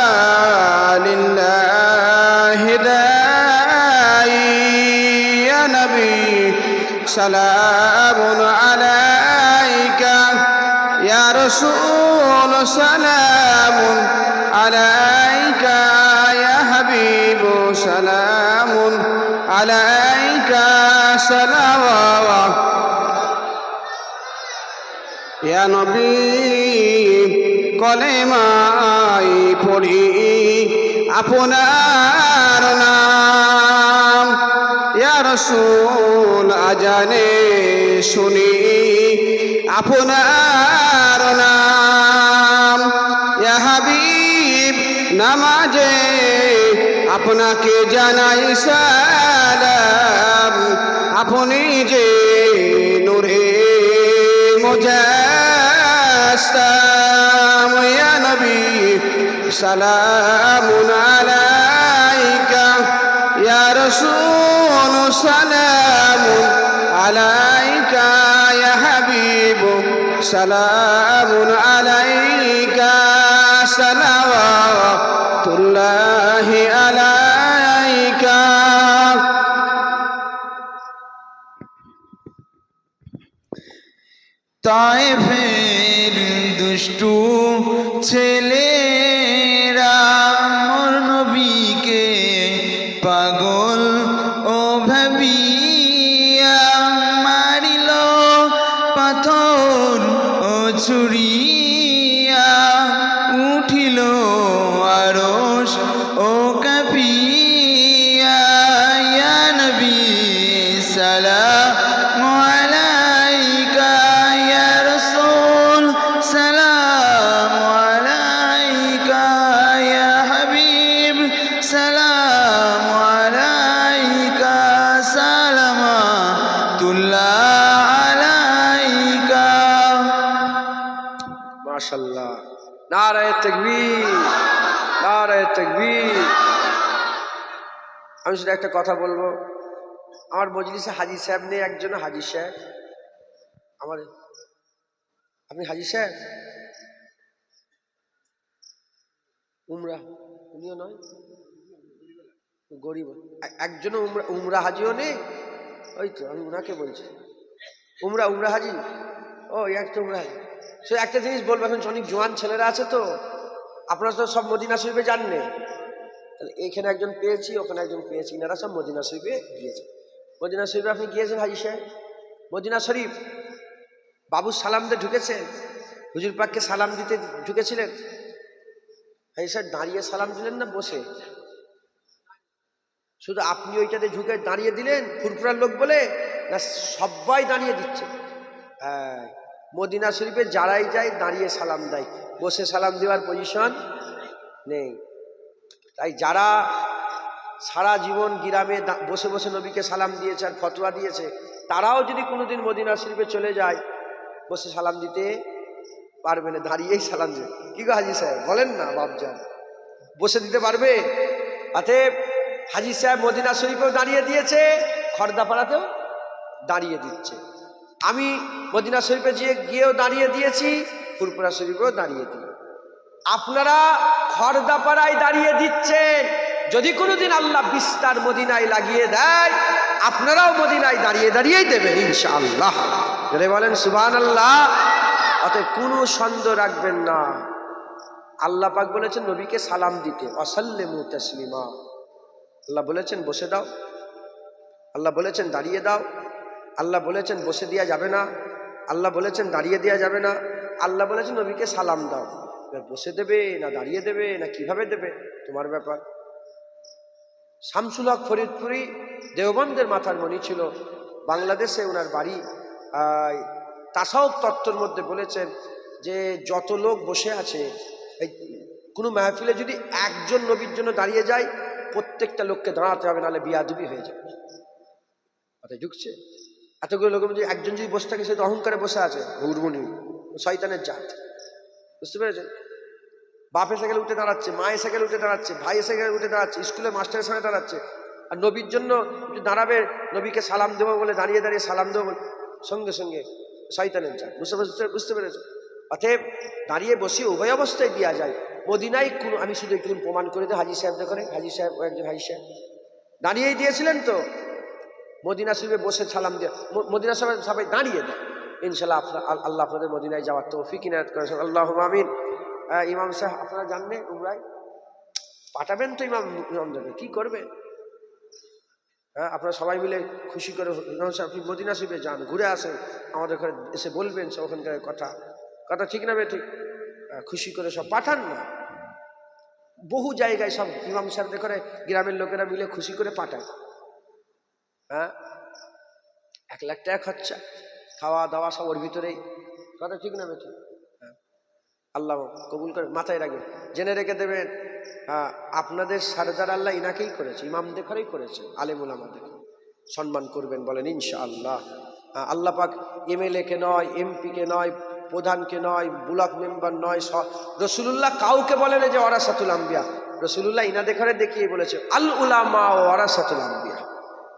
لله داعي يا نبي سلام عليك يا رسول سلام عليك يا حبيب سلام عليك صلوات يا نبي কলেমাই পড়ি আপনার নাম ইয়া রাসূল আজানে শুনি আপনার নাম ইয়া হাবিব নামাজে আপনাকে জানাই সালাম আপনি যে নূরে মুজাসসাম ইয়া নবী সালামুন আলাইকা ইয়া রাসূল সালামুন আলাইকা ইয়া হাবিব সালামুন আলাইকা সালাওয়াতু সালাওয়াতুল্লাহি আলাইকা। তায়েফের দুষ্টু ছেলেরা মোর নবীকে পাগল ও ভাবিয়া মারিল পাথর ও ছুরিয়া, উঠিল আরশ ও কাঁপিয়া। ইয়া নবী সালামু আলাইকা, ইয়া রাসূল সালামু আলাইকা, ইয়া হাবিব সালামু আলাইকা, সালামাতুল্লাহ আলাইকা। মাশাআল্লাহ, নারায়ে তাকবীর, নারায়ে তাকবীর। আমি শুধু একটা কথা বলবো, আমার মজলিসে হাজী সাহেব নেই, একজন হাজী সাহেব আমার। আপনি হাজী সাহেব উমরা, উনিও নয়, গরিব একজনও উমরা হাজিও নেই। ওই তো আমি উনাকে বলছি, উমরা হাজি। ও একটা উমরা হাজি। সে একটা জিনিস বলবো, এখন অনেক জোয়ান ছেলেরা আছে তো, আপনারা তো সব মদিনা শরীফে জাননে, তাহলে এখানে একজন পেয়েছি, ওখানে একজন পেয়েছি, এনারা সব মদিনা শরীফে গিয়েছে। মদিনা শরীফে আপনি গিয়েছেন হাজি সাহেব? মদিনা শরীফ বাবু সালাম দিয়ে ঢুকেছেন, হুজুর পাককে সালাম দিতে ঢুকেছিলেন। হাজি সাহেব দাঁড়িয়ে সালাম দিলেন না বসে? শুধু আপনি ওইটাতে ঝুঁকে দাঁড়িয়ে দিলেন ফুরফুরার লোক বলে, না সবাই দাঁড়িয়ে দিচ্ছে? হ্যাঁ, মদিনা শরীফে যারাই যায় দাঁড়িয়ে সালাম দেয়, বসে সালাম দেওয়ার পজিশন নেই। তাই যারা সারা জীবন গ্রামে বসে বসে নবীকে সালাম দিয়েছে আর ফতোয়া দিয়েছে, তারাও যদি কোনোদিন মদিনা শরীফে চলে যায়, বসে সালাম দিতে পারবে না, দাঁড়িয়েই সালাম দেবে। কি গো হাজি সাহেব বলেন না বাপজান, বসে দিতে পারবে? অতএব হাজি সাহেব মদিনা শরীফেও দাঁড়িয়ে দিয়েছে, খর্দাপাড়াতেও দাঁড়িয়ে দিচ্ছে। আমি মদিনা শরীফে গিয়েও দাঁড়িয়ে দিয়েছি, ফুরফুরা শরীফেও দাঁড়িয়ে দিই। আপনারা খর্দাপাড়ায় দাঁড়িয়ে দিচ্ছেন, যদি কোনোদিন আল্লাহ বিস্তার মদিনায় লাগিয়ে দেয়, আপনারাও মদিনায় দাঁড়িয়ে দাঁড়িয়েই দেবেন ইনশাআল্লাহ। বলে বলেন সুবহানাল্লাহ। অতএব কোনো সন্দেহ রাখবেন না, আল্লাহ পাক বলেছেন নবীকে সালাম দিতে, ওয়াসাল্লিমু তাসলিমা। আল্লাহ বলেছেন বসে দাও, আল্লাহ বলেছেন দাঁড়িয়ে দাও, আল্লাহ বলেছেন বসে দেওয়া যাবে না, আল্লাহ বলেছেন দাঁড়িয়ে দেওয়া যাবে না, আল্লাহ বলেছেন নবীকে সালাম দাও। এবার বসে দেবে না দাঁড়িয়ে দেবে না কিভাবে দেবে তোমার ব্যাপার। শামসুল হক ফরিদপুরি দেওবন্দের মাথার মণি ছিল, বাংলাদেশে ওনার বাড়ি। তাসাউফ তত্ত্বের মধ্যে বলেছেন যে যত লোক বসে আছে, এই কোনো মাহফিলে যদি একজন নবীর জন্য দাঁড়িয়ে যায়, প্রত্যেকটা লোককে দাঁড়াতে হবে, নাহলে বিয়াদবি হয়ে যাবে। কথা ঢুকছে? এতগুলো লোক যদি একজন যদি বসে থাকে, সে তো অহংকারে বসে আছে, উর্বনি শয়তানের জাত। বুঝতে পেরেছেন? বাপ এসে গেলে উঠে দাঁড়াচ্ছে, মা এসে গেলে উঠে দাঁড়াচ্ছে, ভাই এসে গেলে উঠে দাঁড়াচ্ছে, স্কুলে মাস্টারের সামনে দাঁড়াচ্ছে। আর নবীর জন্য দাঁড়াবে, নবীকে সালাম দেবো বলে দাঁড়িয়ে দাঁড়িয়ে সালাম দেবো বলে, সঙ্গে সঙ্গে শয়তানের জাত। বুঝতে পেরেছ? অতএব দাঁড়িয়ে বসিয়ে উভয় অবস্থায় দেওয়া যায়। মদিনায় কোনো, আমি শুধু একটু প্রমাণ করে দিই, হাজি সাহেব দেখেন, হাজি সাহেব একজন হাজি সাহেব দাঁড়িয়েই দিয়েছিলেন তো। মদিনা শরীফে বসে সালাম দিয়ে মদিনা সবাই দাঁড়িয়ে দেয়। ইনশাল্লাহ আল্লাহ আপনাদের মদিনায় যাওয়ার তৌফিক ইনায়াত করেছেন, আল্লাহুম্মা আমিন। ইমাম সাহেব আপনারা জানলে উমরায় পাঠাবেন তো, ইমামদেরকে কি করবেন? হ্যাঁ, আপনারা সবাই মিলে খুশি করে, ইমাম সাহেব আপনি মদিনা শরীফে যান, ঘুরে আসেন, আমাদের ঘরে এসে বলবেন সব ওখানকার কথা ঠিক না বে ঠিক? খুশি করে সব পাঠান না। বহু জায়গায় সব ইমাম সাহেবদের করে গ্রামের লোকেরা মিলে খুশি করে পাঠায়। হ্যাঁ, 1 লাখ টাকা খরচা, খাওয়া দাওয়া সব ওর ভিতরেই। কথা ঠিক না বেঠিক? হ্যাঁ, আল্লাহ কবুল করে, মাথায় রাখবেন, জেনে রেখে দেবেন। আপনাদের সারদার আল্লাহ ইনাকেই করেছে, ইমামদের ঘরেই করেছে, আলেমুল আমাদের সম্মান করবেন বলেন ইনশাআল্লাহ। আল্লাহ পাক MLA কে নয়, MP কে নয়, প্রধানকে নয়, ব্লক মেম্বার নয়, রসুলুল্লাহ কাউকে বলেন যে ওয়ারাসাতুল আম্বিয়া। রসুলুল্লাহ ইনাদের ঘরে দেখিয়ে বলেছে আল উলামা ওয়ারাসাতুল আম্বিয়া।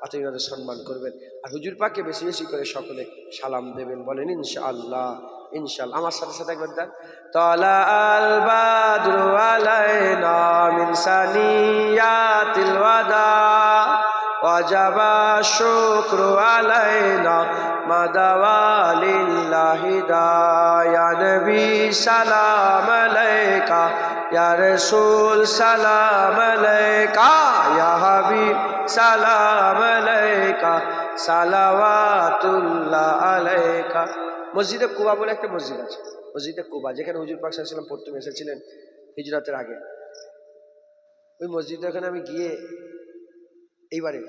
আত্মীয়দের সম্মান করবেন, আর হুজুর পাককে বেশি বেশি করে সকলে সালাম দেবেন, বলেন ইনশাআল্লাহ। ইনশাআল্লাহ আমার সাথে সাথে একবার দেন, তালা আল বাদরু আলাইনা মিন সানিয়াতিল ওয়াদা ওয়াজাবা শুকরু আলাইনা মাদাওয়ালিল্লাহি ইয়া নবী সালাম আলাইকা, ইয়া রাসূল সালাম আলাইকা, ইয়া হাবিব সালাম আলাইকা, সালাওয়াতুল্লাহ আলাইকা। মসজিদে কুবা বলে একটা মসজিদ আছে, মসজিদে কুবা, যেখানে হুজুর পাক সাল্লাল্লাহু আলাইহি ওয়াসাল্লাম প্রথম এসেছিলেন হিজরতের আগে। ওই মসজিদে ওখানে আমি গিয়ে এইবারে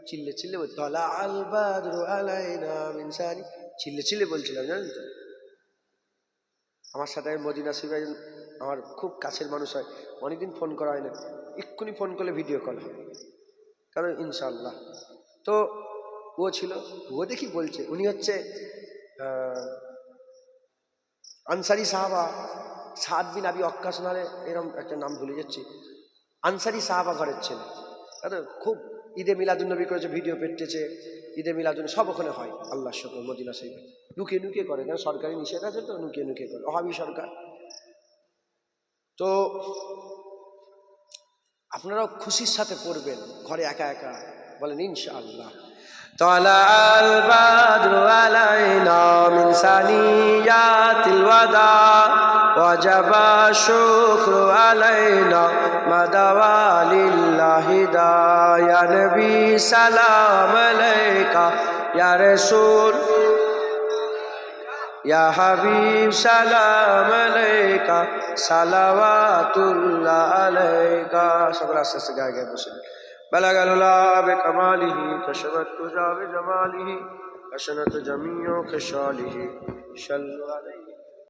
চিল্লে চিল্লে বলছি, তালা আল বাদরু আলাইনা মিন সানি, চিল্লে চিল্লে বলছিলাম, জানেন তো। আমার সাথে মদিনা শরীফ একজন আমার খুব কাছের মানুষ হয়, অনেকদিন ফোন করা হয় না, এক্ষুনি ফোন করলে ভিডিও কল হয়, কারণ ইনশাআল্লাহ। তো ও ছিল, ও দেখি বলছে উনি হচ্ছে আনসারি সাহাবা, সাদ বিন আবি ওয়াক্কাস নামে এরকম একটা নাম ভুলে যাচ্ছি, আনসারি সাহাবা ঘরের ছেলে। খুব ঈদে মিলাদুন্নবী করেছে, ভিডিও পেটেছে, ঈদে মিলাদুন সব ওখানে হয়, আল্লাহ শুকর। মদিনা শরীফে লুকিয়ে লুকিয়ে করে, কারণ সরকারি নিষেধ আছে, তো লুকিয়ে লুকিয়ে করে, ওহাবি সরকার। তো আপনারাও খুশির সাথে পড়বেন ঘরে একা একা, বলেন ইনশাআল্লাহ। তালা আল বাদরু আলাইনা মিন সানিয়াতিল ওয়াদা ওয়াজাবা শুকরু আলাইনা মাদাওয়ালিল্লাহি ইয়া নবী সালাম আলাইকা, ইয়া রাসূল ইয়া হাবিব সালাম আলাইকা, সালাওয়াতুল্লাহ আলাইকা। সকলে আস্তে আস্তে গায়ে গায়ে বসে, বালাগাল্লাহ বিকামালিহি কাশাফাত তুজা বিজামালিহি হাসানাত জামিউ খিসালিহি সাল্লু আলাইহি।